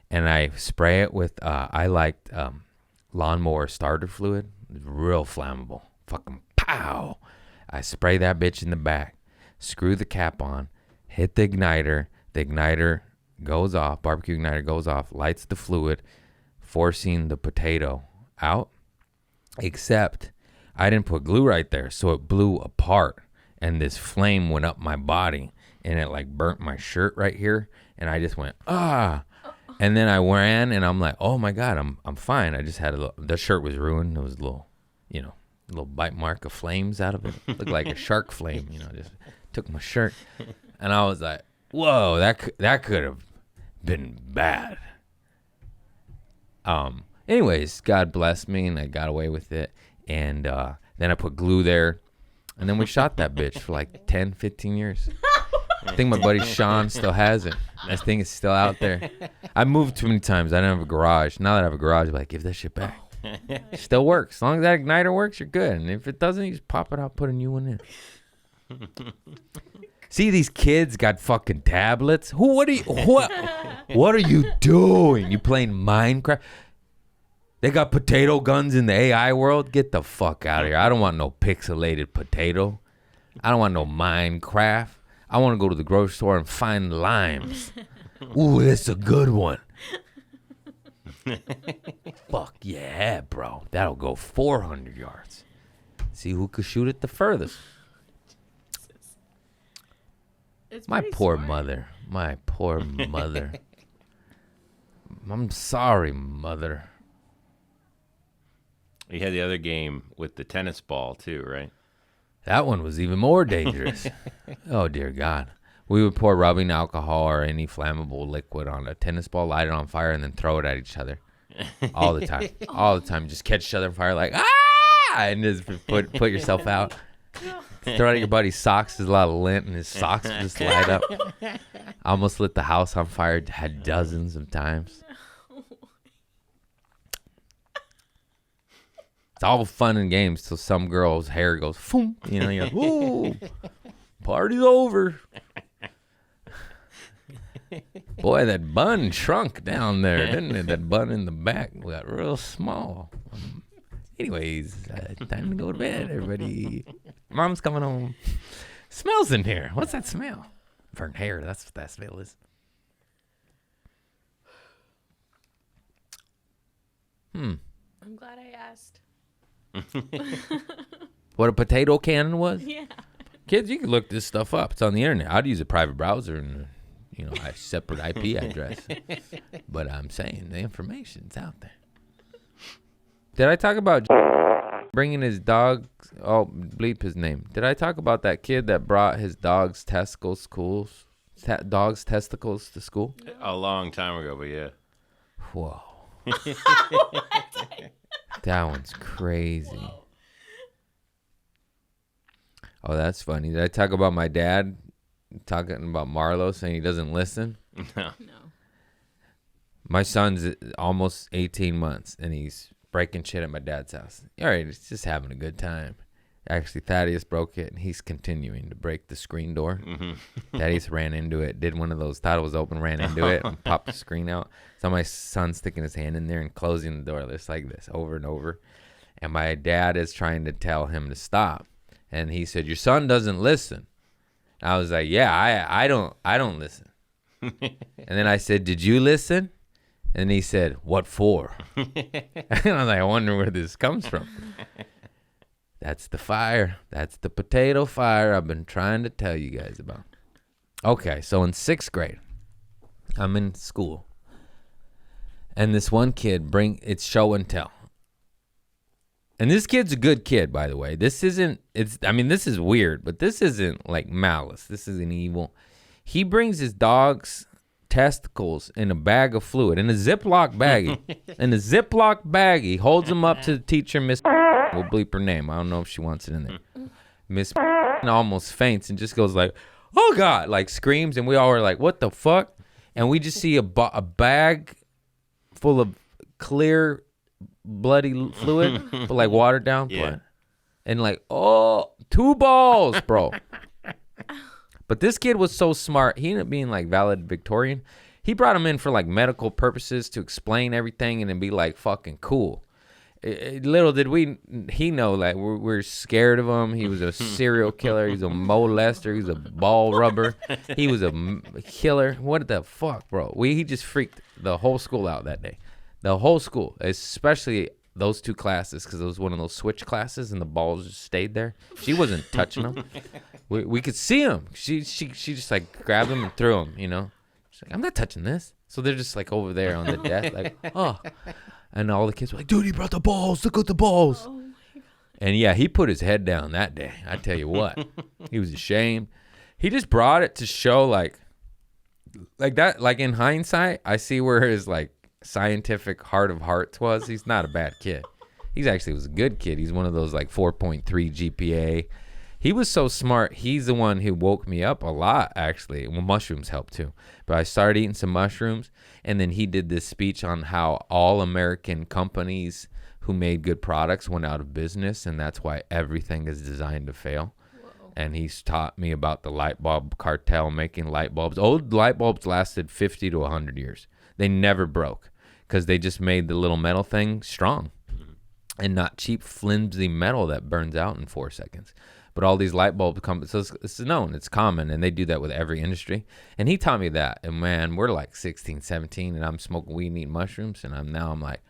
and I spray it with, I liked lawnmower starter fluid. It's real flammable. Fucking pow. I spray that bitch in the back, screw the cap on, hit the igniter. The igniter goes off, barbecue igniter goes off, lights the fluid, forcing the potato out. Except I didn't put glue right there, so it blew apart, and this flame went up my body, and it like burnt my shirt right here, and I just went, ah. And then I ran, and I'm like, oh my God, I'm fine. I just had a little, the shirt was ruined. It was a little, a little bite mark of flames out of it. Looked like a shark flame, just took my shirt. And I was like, whoa, that could have been bad. Anyways, God blessed me, and I got away with it. And then I put glue there, and then we shot that bitch for like 10, 15 years. I think my buddy Sean still has it. That thing is still out there. I moved too many times. I didn't have a garage. Now that I have a garage, I'm like, give that shit back. It still works. As long as that igniter works, you're good. And if it doesn't, you just pop it out, put a new one in. See, these kids got fucking tablets. What are you doing? You playing Minecraft? They got potato guns in the AI world? Get the fuck out of here. I don't want no pixelated potato. I don't want no Minecraft. I want to go to the grocery store and find limes. Ooh, that's a good one. Fuck yeah, bro. That'll go 400 yards. See who could shoot it the furthest. It's My pretty poor smart. mother. My poor mother. I'm sorry, mother. You had the other game with the tennis ball too, right? That one was even more dangerous. Oh, dear God. We would pour rubbing alcohol or any flammable liquid on a tennis ball, light it on fire, and then throw it at each other. All the time. All the time. Just catch each other on fire like, ah! And just put yourself out. Throw it at your buddy's socks. There's a lot of lint, and his socks just light up. Almost lit the house on fire. Had dozens of times. It's all fun and games till some girl's hair goes, boom. You're like, ooh, party's over. Boy, that bun shrunk down there, didn't it? That bun in the back got real small. Anyways, time to go to bed, everybody. Mom's coming home. Smells in here. What's that smell? Burnt hair. That's what that smell is. I'm glad I asked. What a potato cannon was? Yeah. Kids, you can look this stuff up. It's on the internet. I'd use a private browser and, a separate IP address. But I'm saying the information's out there. Did I talk about bringing his dog? Oh, bleep his name. Did I talk about that kid that brought his dog's testicles to school? A long time ago, but yeah. Whoa. That one's crazy. Oh, that's funny. Did I talk about my dad talking about Marlo saying he doesn't listen? No. No. My son's almost 18 months, and he's breaking shit at my dad's house. All right, he's just having a good time. Actually, Thaddeus broke it, and he's continuing to break the screen door. Mm-hmm. Thaddeus ran into it, did one of those, thought it was open, ran into it, and popped the screen out. So my son's sticking his hand in there and closing the door just like this over and over. And my dad is trying to tell him to stop. And he said, your son doesn't listen. I was like, yeah, I don't listen. And then I said, did you listen? And he said, what for? And I was like, I wonder where this comes from. That's the fire. That's the potato fire I've been trying to tell you guys about. Okay, so in 6th grade, I'm in school. And this one kid it's show and tell. And this kid's a good kid, by the way. This is weird, but this isn't like malice. This isn't evil. He brings his dog's testicles in a bag of fluid, in a Ziploc baggie. In a Ziploc baggie, holds them up to the teacher, Miss. We'll bleep her name. I don't know if she wants it in there. Miss almost faints and just goes like, oh God, like screams. And we all were like, what the fuck? And we just see a bag full of clear, bloody fluid, but like watered down blood. And like, oh, 2 balls, bro. But this kid was so smart. He ended up being like valedictorian. He brought him in for like medical purposes to explain everything and then be like fucking cool. Little did he know that we're scared of him. He was a serial killer. He's a molester. He was a ball rubber. He was a killer. What the fuck, bro? He just freaked the whole school out that day. The whole school, especially those 2 classes, because it was one of those switch classes and the balls just stayed there. She wasn't touching them. We could see him. She just like grabbed him and threw him, you know. She's like, I'm not touching this. So they're just like over there on the desk, like, oh. And all the kids were like, dude, he brought the balls. Look at the balls. Oh, my God. And, yeah, he put his head down that day. I tell you what. He was ashamed. He just brought it to show, like that. Like, in hindsight, I see where his, like, scientific heart of hearts was. He's not a bad kid. He actually was a good kid. He's one of those, like, 4.3 GPA. He was so smart. He's the one who woke me up a lot, actually. Well, mushrooms helped, too. But I started eating some mushrooms. And then he did this speech on how all American companies who made good products went out of business, and that's why everything is designed to fail. Whoa. And he's taught me about the light bulb cartel making light bulbs. Old light bulbs lasted 50 to 100 years. They never broke because they just made the little metal thing strong and not cheap, flimsy metal that burns out in 4 seconds. But all these light bulb companies, so it's known, it's common, and they do that with every industry. And he taught me that. And, man, we're like 16, 17, and I'm smoking weed and eating mushrooms, and I'm like,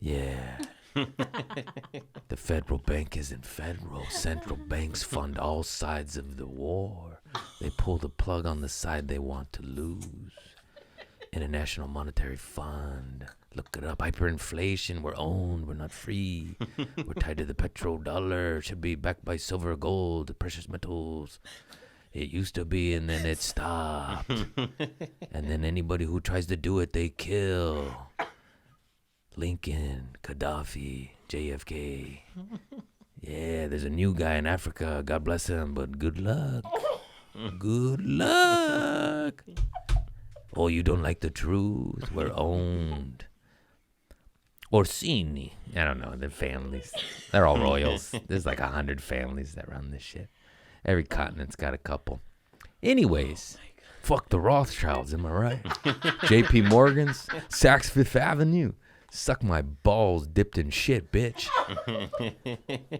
yeah. The federal bank isn't federal. Central banks fund all sides of the war. They pull the plug on the side they want to lose. International Monetary Fund. Look it up. Hyperinflation. We're owned. We're not free. We're tied to the petrodollar. Should be backed by silver, gold, precious metals. It used to be, and then it stopped. And then anybody who tries to do it, they kill. Lincoln, Gaddafi, JFK. Yeah, there's a new guy in Africa. God bless him, but good luck. Good luck. Oh, you don't like the truth? We're owned. Orsini. I don't know. The families. They're all royals. There's like 100 families that run this shit. Every continent's got a couple. Anyways, fuck the Rothschilds, am I right? JP Morgan's, Saks Fifth Avenue. Suck my balls dipped in shit, bitch.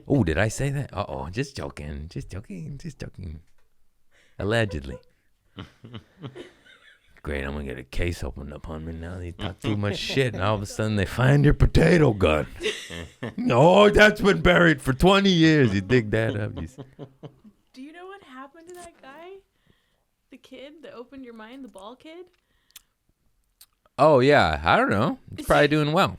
Oh, did I say that? Uh-oh. Just joking. Just joking. Just joking. Allegedly. Great, I'm gonna get a case opened up on me now. They talk too much shit, and all of a sudden they find your potato gun. Oh, that's been buried for 20 years. You dig that up? Do you know what happened to that guy? The kid that opened your mind, the ball kid? Oh, yeah. I don't know. He's probably doing well.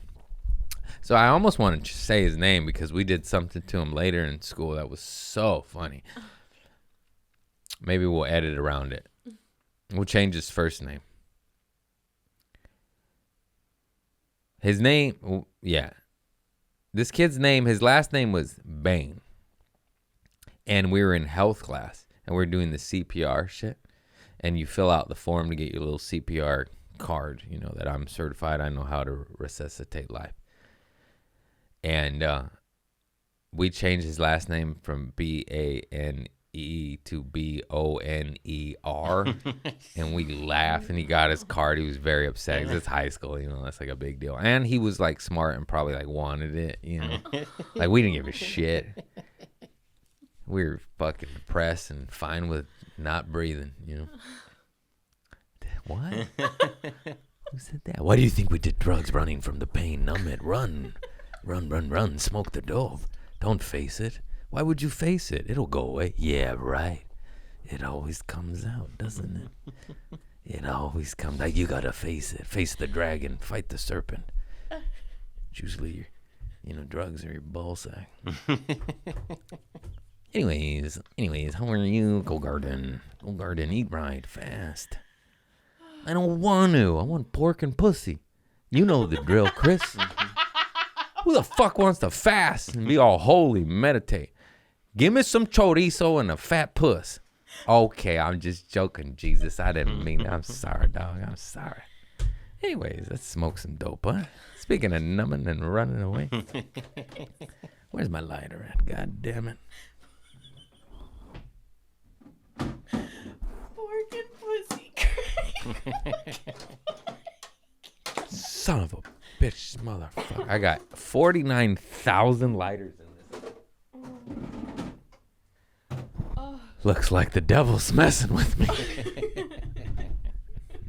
So I almost wanted to say his name because we did something to him later in school that was so funny. Maybe we'll edit around it. We'll change his first name. His name, yeah. This kid's name, his last name was Bain. And we were in health class, and we were doing the CPR shit. And you fill out the form to get your little CPR card, you know, that I'm certified, I know how to resuscitate life. And we changed his last name from Bane to Boner, and we laughed, and he got his card. He was very upset because it's high school, you know, that's like a big deal. And he was like smart and probably like wanted it, you know. Like we didn't give a shit. We were fucking depressed and fine with not breathing, you know. What? Who said that? Why do you think we did drugs? Running from the pain, numb it, run, run, smoke the dope. Don't face it. Why would you face it? It'll go away. Yeah, right. It always comes out, doesn't it? It always comes out. You gotta face it. Face the dragon. Fight the serpent. It's usually your, drugs are your ball sack. Anyways, how are you? Go garden, eat right, fast. I don't want to. I want pork and pussy. You know the drill, Chris. Who the fuck wants to fast and be all holy, meditate? Give me some chorizo and a fat puss. Okay, I'm just joking, Jesus. I didn't mean that. I'm sorry, dog. I'm sorry. Anyways, let's smoke some dope, huh? Speaking of numbing and running away. Where's my lighter at? God damn it. Pork and pussy, Christ. Son of a bitch, motherfucker. I got 49,000 lighters in this. Oh. Looks like the devil's messing with me.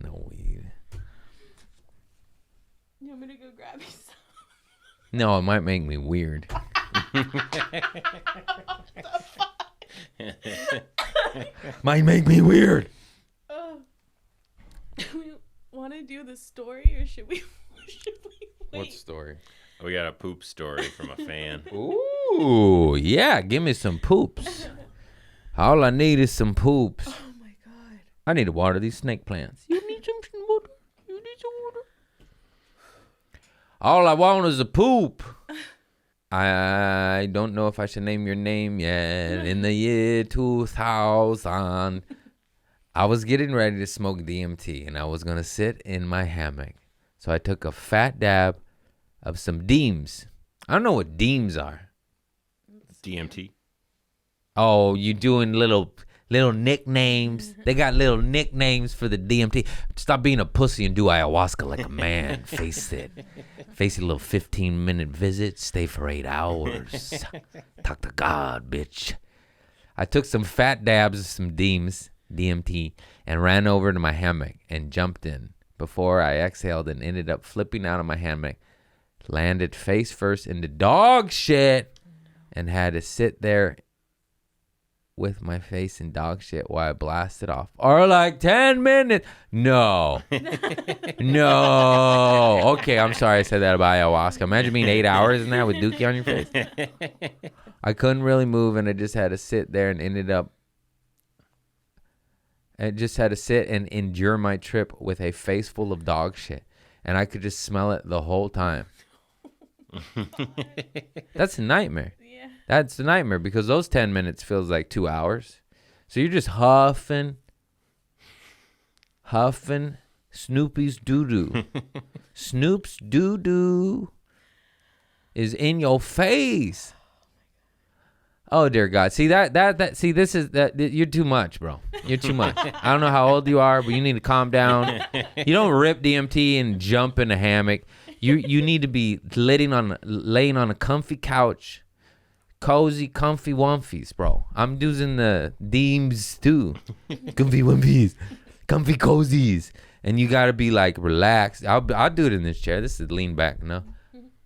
No weed. You want me to go grab you some? No, it might make me weird. Might make me weird. Do we want to do the story or should we wait? What story? We got a poop story from a fan. Ooh, yeah. Give me some poops. All I need is some poops. Oh my god. I need to water these snake plants. You need some water? You need some water? All I want is a poop. I don't know if I should name your name yet. In the year 2000, I was getting ready to smoke DMT, and I was going to sit in my hammock. So I took a fat dab of some Deems. I don't know what Deems are. DMT. Oh, you doing little nicknames. They got little nicknames for the DMT. Stop being a pussy and do ayahuasca like a man. Face it. Face a little 15-minute visit. Stay for 8 hours. Talk to God, bitch. I took some fat dabs of some DMT, and ran over to my hammock and jumped in. Before I exhaled and ended up flipping out of my hammock, landed face first into dog shit, and had to sit there with my face in dog shit while I blasted off. Or like 10 minutes. No. No. Okay, I'm sorry I said that about ayahuasca. Imagine being 8 hours in that with dookie on your face. I couldn't really move, and I just had to sit there and just had to sit and endure my trip with a face full of dog shit. And I could just smell it the whole time. That's a nightmare. Yeah. That's a nightmare because those 10 minutes feels like 2 hours. So you're just huffing Snoopy's doo-doo. Snoop's doo-doo is in your face. Oh dear God! See see this is that you're too much, bro. You're too much. I don't know how old you are, but you need to calm down. You don't rip DMT and jump in a hammock. You need to be laying on a comfy couch, cozy, comfy wumfies, bro. I'm using the Deems too, comfy wumfies, comfy cozies, and you gotta be like relaxed. I'll do it in this chair. This is lean back, no.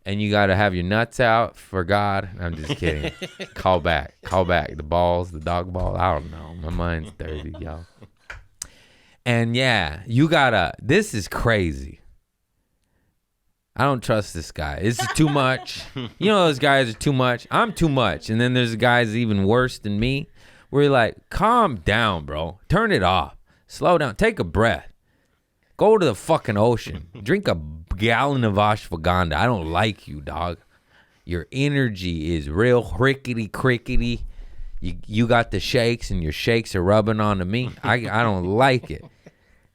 And you got to have your nuts out for God. I'm just kidding. Call back. The balls, the dog ball. I don't know. My mind's dirty, y'all. And yeah, you got to, this is crazy. I don't trust this guy. This is too much. You know those guys are too much. I'm too much. And then there's guys even worse than me where you're like, calm down, bro. Turn it off. Slow down. Take a breath. Go to the fucking ocean. Drink a gallon of ashwagandha. I don't like you, dog. Your energy is real crickety. You got the shakes, and your shakes are rubbing onto me. I don't like it.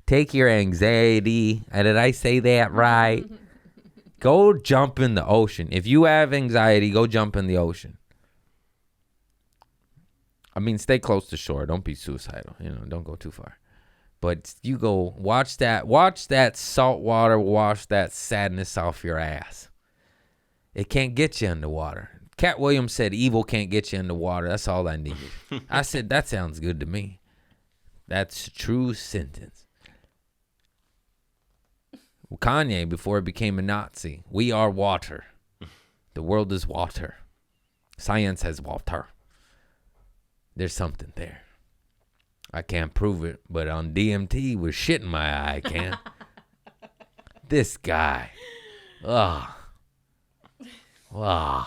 Take your anxiety. Did I say that right? Go jump in the ocean. If you have anxiety, go jump in the ocean. I mean, stay close to shore. Don't be suicidal. Don't go too far. But you go watch that salt water wash that sadness off your ass. It can't get you underwater. Cat Williams said evil can't get you underwater. That's all I needed. I said, that sounds good to me. That's a true sentence. Kanye, before he became a Nazi, we are water. The world is water. Science has water. There's something there. I can't prove it, but on DMT with shit in my eye, I can. This guy. Ugh. Ugh.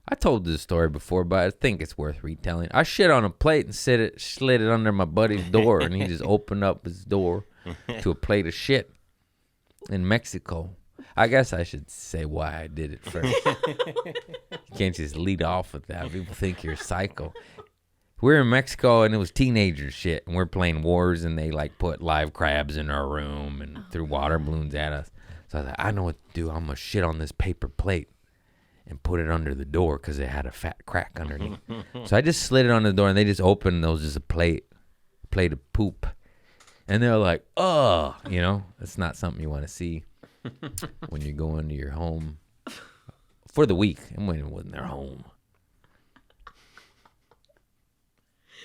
I told this story before, but I think it's worth retelling. I shit on a plate and slid it under my buddy's door, and he just opened up his door to a plate of shit in Mexico. I guess I should say why I did it first. You can't just lead off with that. People think you're psycho. We're in Mexico, and it was teenager shit, and we're playing wars, and they like put live crabs in our room and threw water balloons at us. So I was like, I know what to do. I'm going to shit on this paper plate. and put it under the door because it had a fat crack underneath. So I just slid it on the door, and they just opened, and there was just a plate of poop. And they're like, oh, you know, it's not something you want to see when you go into your home for the week. And when it wasn't their home.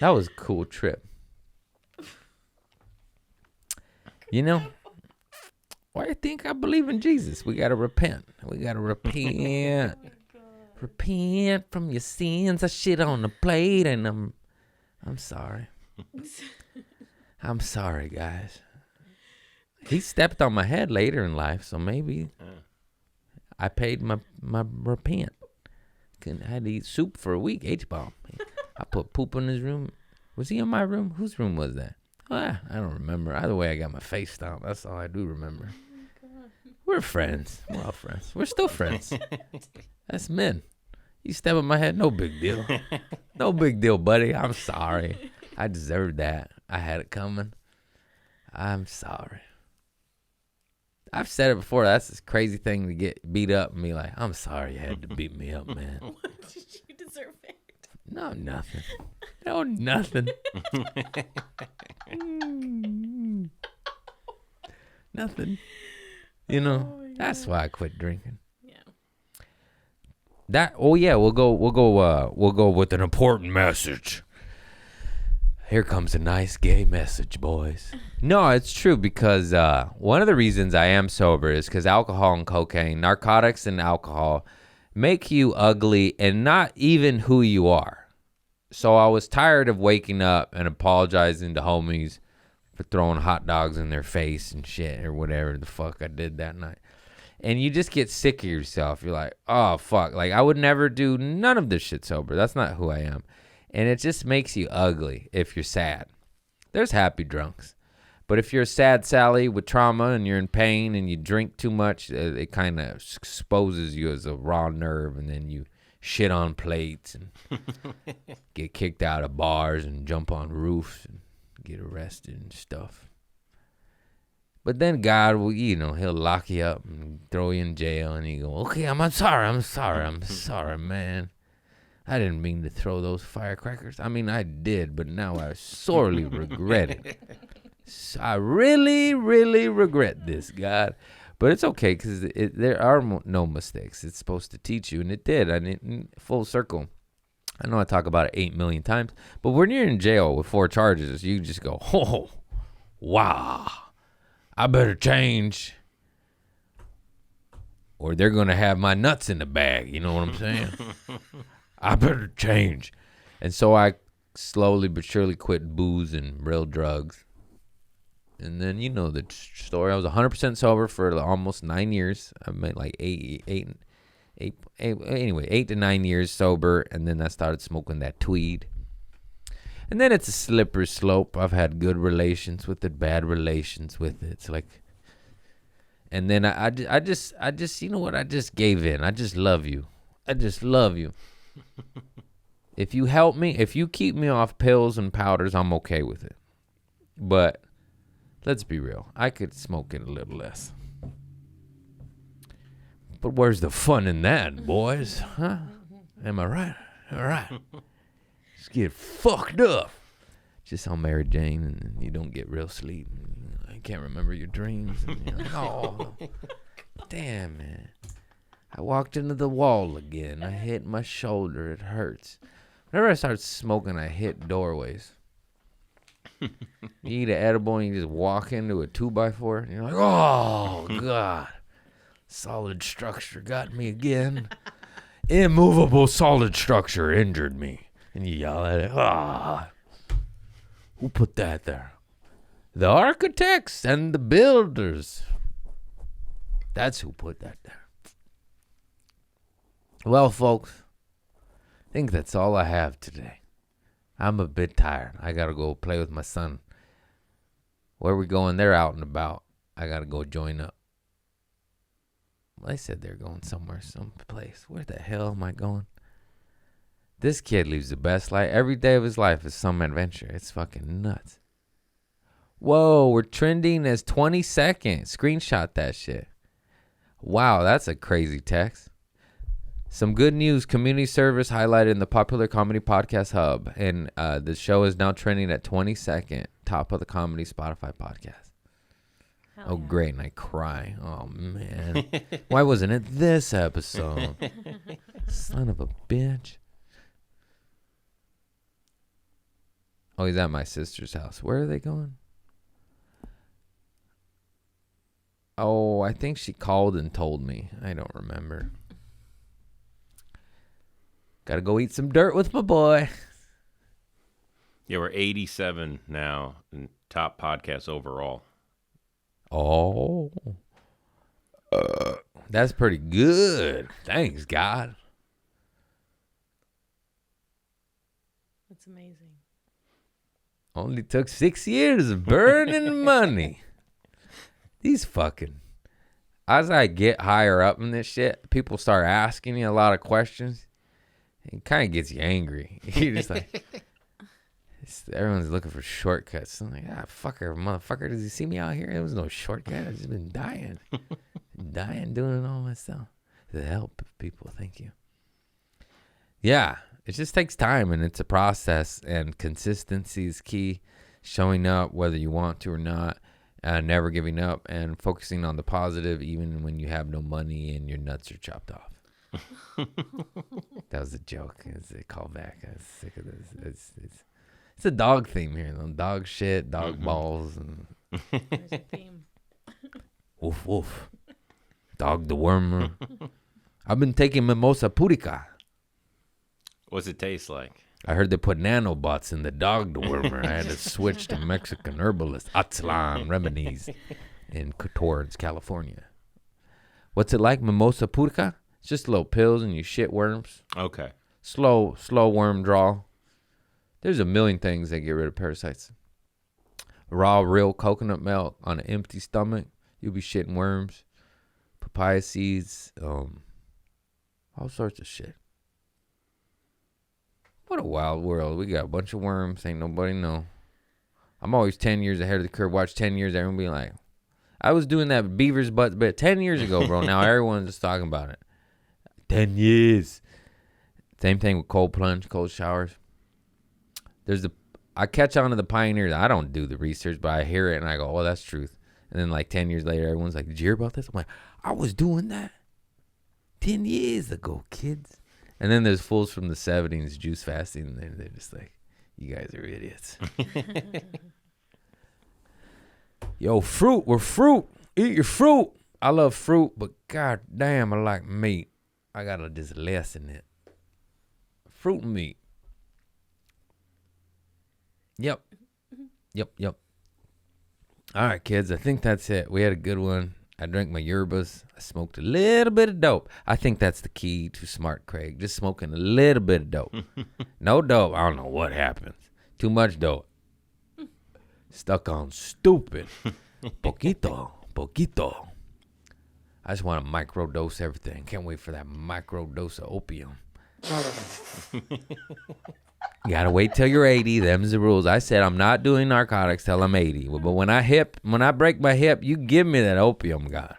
That was a cool trip. You know, why do you think I believe in Jesus? We got to repent. We got to repent. Repent from your sins. I shit on the plate, and I'm sorry. I'm sorry, guys. He stepped on my head later in life, so maybe I paid my repent. I had to eat soup for a week, H-bomb. I put poop in his room. Was he in my room? Whose room was that? I don't remember. Either way, I got my face stomped. That's all I do remember. We're friends. We're all friends. We're still friends. That's men. You step on my head, no big deal. No big deal, buddy. I'm sorry. I deserved that. I had it coming. I'm sorry. I've said it before. That's this crazy thing to get beat up and be like, I'm sorry you had to beat me up, man. What did you deserve it? No, nothing. No, nothing. Nothing. You know, that's why I quit drinking. Yeah. We'll go with an important message. Here comes a nice gay message, boys. No, it's true because one of the reasons I am sober is because alcohol and cocaine, narcotics and alcohol make you ugly and not even who you are. So I was tired of waking up and apologizing to homies for throwing hot dogs in their face and shit or whatever the fuck I did that night. And you just get sick of yourself. You're like, oh, fuck. Like, I would never do none of this shit sober. That's not who I am. And it just makes you ugly if you're sad. There's happy drunks. But if you're a sad Sally with trauma and you're in pain and you drink too much, it kind of exposes you as a raw nerve. And then you shit on plates and get kicked out of bars and jump on roofs and get arrested and stuff. But then God will, he'll lock you up and throw you in jail. And you go, okay, I'm sorry, man. I didn't mean to throw those firecrackers. I mean, I did, but now I sorely regret it. So I really, really regret this, God. But it's okay because there are no mistakes. It's supposed to teach you, and it did. I mean, full circle. I know I talk about it 8 million times, but when you're in jail with 4 charges, you just go, oh, wow, I better change, or they're going to have my nuts in the bag. You know what I'm saying? I better change. And so I slowly but surely quit booze and real drugs. And then you know the story. I was 100% sober for almost 9 years. I made like 8 to 9 years sober. And then I started smoking that tweed. And then it's a slippery slope. I've had good relations with it, bad relations with it. It's like, and then I just, you know what? I just gave in. I just love you. I just love you. If you help me, if you keep me off pills and powders, I'm okay with it. But let's be real. I could smoke it a little less. But where's the fun in that, boys? Huh? Am I right? All right. Just get fucked up. Just on Mary Jane, and you don't get real sleep. I can't remember your dreams. And you're like, oh, damn, man. I walked into the wall again. I hit my shoulder. It hurts. Whenever I start smoking, I hit doorways. You eat an edible and you just walk into a 2x4. And you're like, oh, God. Solid structure got me again. Immovable solid structure injured me. And you yell at it. Ah. Who put that there? The architects and the builders. That's who put that there. Well, folks, I think that's all I have today. I'm a bit tired. I got to go play with my son. Where we going? They're out and about. I got to go join up. Well, they said they're going somewhere, someplace. Where the hell am I going? This kid lives the best life. Every day of his life is some adventure. It's fucking nuts. Whoa, we're trending as 22nd. Screenshot that shit. Wow, that's a crazy text. Some good news. Community service highlighted in the popular comedy podcast hub. And the show is now trending at 22nd. Top of the comedy Spotify podcast. Hell yeah. Great. And I cry. Oh, man. Why wasn't it this episode? Son of a bitch. Oh, he's at my sister's house. Where are they going? Oh, I think she called and told me. I don't remember. Gotta go eat some dirt with my boy. Yeah, we're 87 now in top podcasts overall. Oh. That's pretty good. Thanks, God. That's amazing. Only took 6 years of burning money. These fucking... As I get higher up in this shit, people start asking you a lot of questions. It kind of gets you angry. You're just like... everyone's looking for shortcuts. I'm like, fucker, motherfucker, does he see me out here? There was no shortcut. I've just been dying. Doing it all myself. To help people. Thank you. Yeah, it just takes time, and it's a process, and consistency is key. Showing up whether you want to or not, never giving up, and focusing on the positive even when you have no money and your nuts are chopped off. That was a joke. It's a callback. I was sick of this. It's a dog theme here, though. Dog shit, dog balls, and There's a theme. woof woof. Dog the wormer. I've been taking mimosa purica. What's it taste like? I heard they put nanobots in the dog dewormer. I had to switch to Mexican herbalist Aztlan Remedies in Torrance, California. What's it like, mimosa purica? It's just little pills and you shit worms. Okay. Slow worm draw. There's a million things that get rid of parasites. Raw, real coconut milk on an empty stomach. You'll be shitting worms. Papaya seeds. All sorts of shit. What a wild world. We got a bunch of worms. Ain't nobody know. I'm always 10 years ahead of the curve. Watch 10 years. Everyone be like, I was doing that beaver's butt bit 10 years ago, bro. Now everyone's just talking about it. 10 years. Same thing with cold plunge, cold showers. I catch on to the pioneers. I don't do the research, but I hear it and I go, oh, that's truth. And then like 10 years later, everyone's like, did you hear about this? I'm like, I was doing that 10 years ago, kids. And then there's fools from the 70s juice fasting, and they're just like, you guys are idiots. Yo, fruit. We're fruit. Eat your fruit. I love fruit, but god damn, I like meat. I gotta just lessen it. Fruit and meat. Yep. All right, kids. I think that's it. We had a good one. I drank my yerbas. I smoked a little bit of dope. I think that's the key to smart Craig. Just smoking a little bit of dope. No dope. I don't know what happens. Too much dope. Stuck on stupid. Poquito. I just want to microdose everything. Can't wait for that microdose of opium. You gotta wait till you're 80. Them's the rules. I said I'm not doing narcotics till I'm 80. But when I break my hip, you give me that opium, God.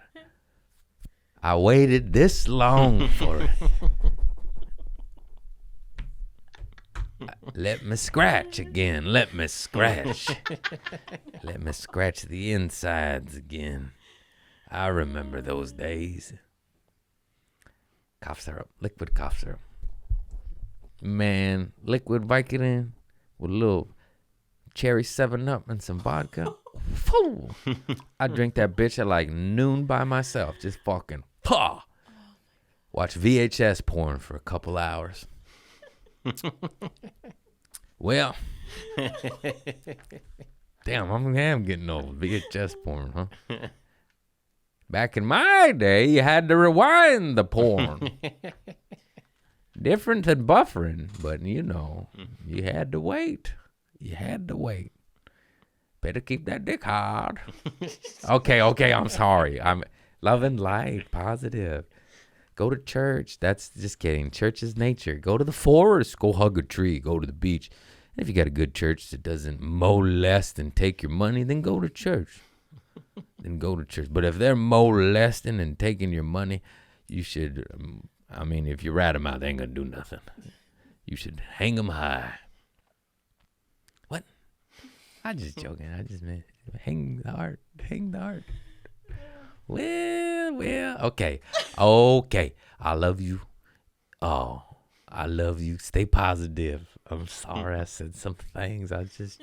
I waited this long for it. Let me scratch again. Let me scratch. Let me scratch the insides again. I remember those days. Cough syrup. Liquid cough syrup. Man, liquid Vicodin with a little cherry 7-Up and some vodka. I drink that bitch at like noon by myself. Just fucking watch VHS porn for a couple hours. Well, damn, I'm getting old. VHS porn, huh? Back in my day, you had to rewind the porn. Different than buffering, but you know, you had to wait. Better keep that dick hard. Okay, I'm sorry. I'm loving light, positive. Go to church. That's just kidding. Church is nature. Go to the forest. Go hug a tree. Go to the beach. And if you got a good church that doesn't molest and take your money, then go to church. But if they're molesting and taking your money, you should I mean, if you rat them out, they ain't gonna do nothing. You should hang them high. What? I'm just joking. I just meant hang the heart. Hang the heart. Well. Okay. I love you. Oh, I love you. Stay positive. I'm sorry I said some things. I was just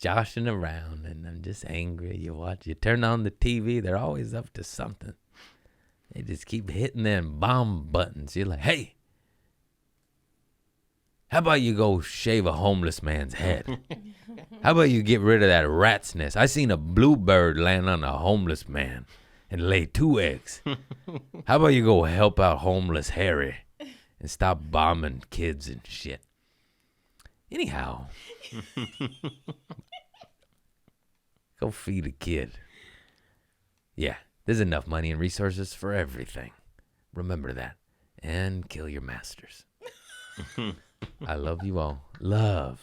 joshing around, and I'm just angry. You turn on the TV, they're always up to something. They just keep hitting them bomb buttons. You're like, hey, how about you go shave a homeless man's head? How about you get rid of that rat's nest? I seen a bluebird land on a homeless man and lay 2 eggs. How about you go help out homeless Harry and stop bombing kids and shit? Anyhow, go feed a kid. Yeah, there's enough money and resources for everything. Remember that. And kill your masters. I love you all. Love.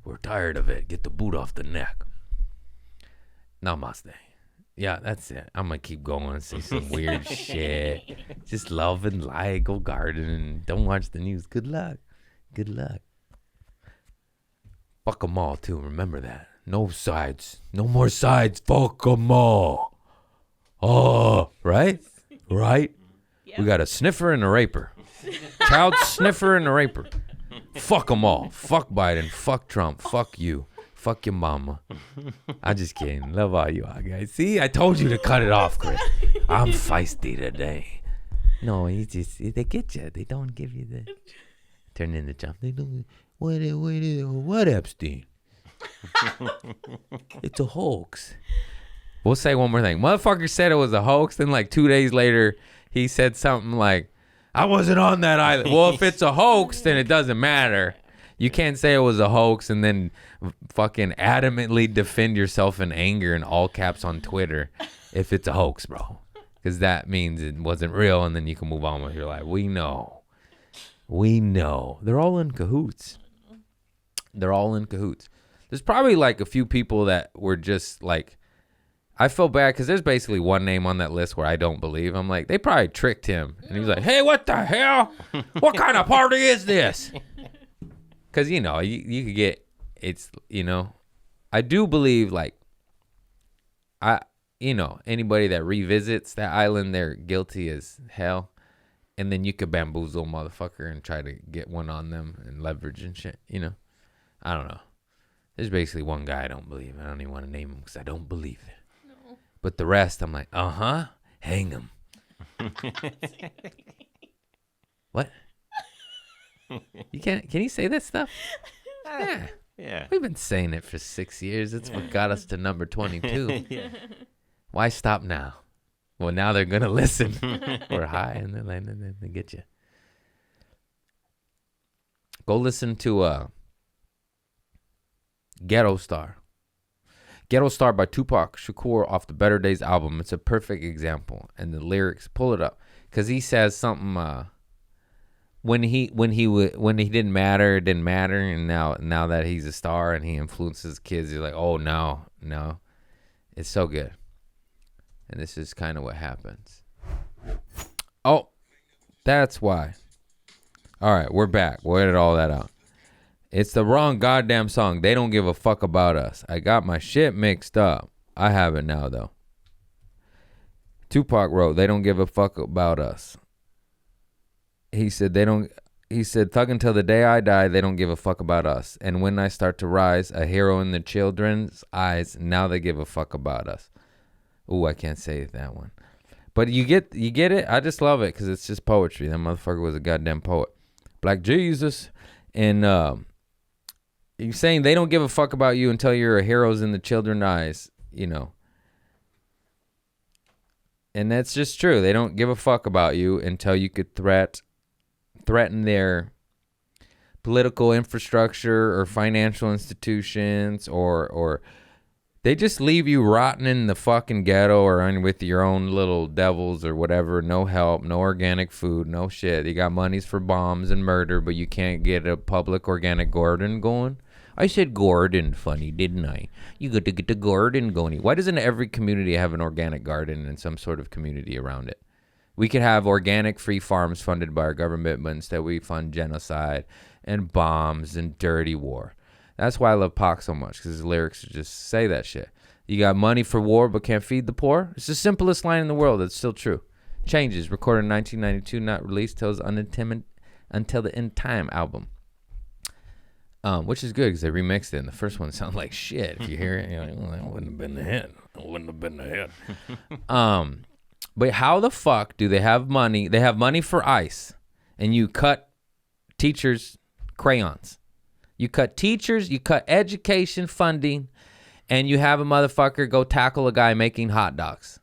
We're tired of it. Get the boot off the neck. Namaste. Yeah, that's it. I'm going to keep going, say some weird shit. Just love and light, go gardening. Don't watch the news. Good luck. Fuck them all, too. Remember that. No sides. No more sides. Fuck them all. Oh, right? Yep. We got a sniffer and a raper. Child sniffer and a raper. Fuck them all. Fuck Biden. Fuck Trump. Fuck you. Fuck your mama. I'm just kidding. Love all you all guys. See, I told you to cut it off, Chris. I'm feisty today. No, they get you. They don't give you the turn into Trump. They don't. What Epstein? It's a hoax. We'll say one more thing. Motherfucker said it was a hoax. Then like 2 days later, he said something like, I wasn't on that island. Well, if it's a hoax, then it doesn't matter. You can't say it was a hoax and then fucking adamantly defend yourself in anger in all caps on Twitter if it's a hoax, bro. Because that means it wasn't real, and then you can move on with your life. We know. They're all in cahoots. There's probably like a few people that were just like, I feel bad because there's basically one name on that list where I don't believe. I'm like, they probably tricked him. And he was like, hey, what the hell? What kind of party is this? Because, you could get, I do believe like, anybody that revisits that island, they're guilty as hell. And then you could bamboozle a motherfucker and try to get one on them and leverage and shit, I don't know. There's basically one guy I don't believe. I don't even want to name him because I don't believe it. No. But the rest, I'm like, hang him. What? Can you say that stuff? Yeah. We've been saying it for 6 years. It's what got us to number 22. Yeah. Why stop now? Well, now they're going to listen. We're high and then they get you. Go listen to Ghetto Star. Ghetto Star by Tupac Shakur off the Better Days album. It's a perfect example. And the lyrics, pull it up. Because he says something, when he didn't matter, it didn't matter. And now that he's a star and he influences kids, he's like, oh, no. It's so good. And this is kind of what happens. Oh, that's why. All right, we're back. We'll edit all that out. It's the wrong goddamn song. They don't give a fuck about us. I got my shit mixed up. I have it now, though. Tupac wrote, they don't give a fuck about us. He said, thug until the day I die, they don't give a fuck about us. And when I start to rise, a hero in the children's eyes, now they give a fuck about us. Ooh, I can't say that one. But you get it? I just love it because it's just poetry. That motherfucker was a goddamn poet. Black Jesus. And you're saying they don't give a fuck about you until you're a hero's in the children's eyes, And that's just true. They don't give a fuck about you until you could threaten their political infrastructure or financial institutions or they just leave you rotting in the fucking ghetto or with your own little devils or whatever. No help, no organic food, no shit. You got monies for bombs and murder, but you can't get a public organic garden going. I said Gordon funny, didn't I? You got to get the garden going. Why doesn't every community have an organic garden and some sort of community around it? We could have organic free farms funded by our government, but instead we fund genocide and bombs and dirty war. That's why I love Pac so much, because his lyrics just say that shit. You got money for war but can't feed the poor? It's the simplest line in the world. It's still true. Changes, recorded in 1992, not released till his Until the End Time album. Which is good because they remixed it, and the first one sounds like shit. If you hear it, you're like, well, that wouldn't have been the hit. That wouldn't have been the hit. But how the fuck do they have money? They have money for ice, and you cut teachers' crayons. You cut teachers, you cut education funding, and you have a motherfucker go tackle a guy making hot dogs.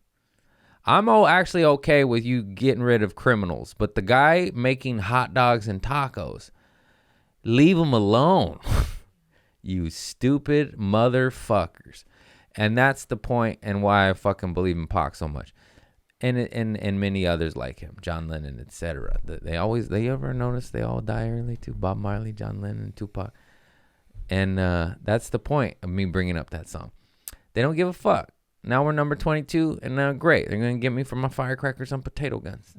I'm actually okay with you getting rid of criminals, but the guy making hot dogs and tacos, leave him alone. You stupid motherfuckers. And that's the point and why I fucking believe in Pac so much. And many others like him, John Lennon, etc. They ever notice they all die early too? Bob Marley, John Lennon, Tupac. And that's the point of me bringing up that song. They don't give a fuck. Now we're number 22, and now great. They're going to get me for my firecrackers on potato guns.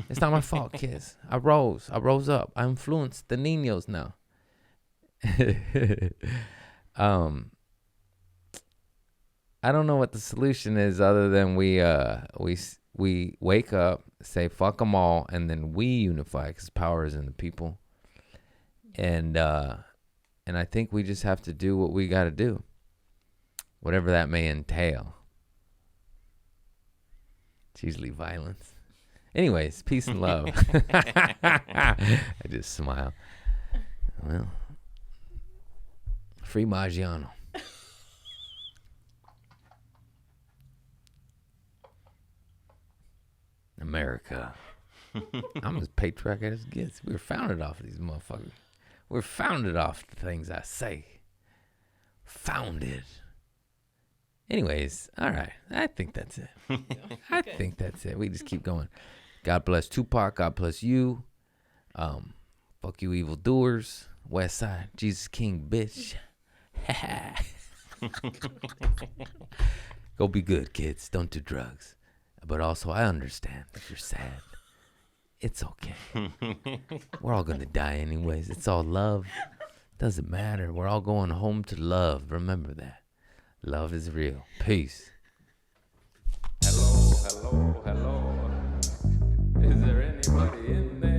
It's not my fault, kids. I rose up. I influenced the niños now. I don't know what the solution is other than we wake up, say fuck them all, and then we unify because power is in the people. And I think we just have to do what we got to do, whatever that may entail. It's usually violence. Anyways, peace and love. I just smile. Well, free Maggiano. America. I'm as patriotic as it gets. We were founded off of these motherfuckers. We're founded off the things I say. Founded. Anyways, all right. I think that's it. I think that's it. We just keep going. God bless Tupac. God bless you. Fuck you evildoers. West Side. Jesus King, bitch. Go be good, kids. Don't do drugs. But also, I understand if you're sad. It's okay. We're all going to die anyways. It's all love. Doesn't matter. We're all going home to love. Remember that. Love is real. Peace. Hello. Is there anybody in there?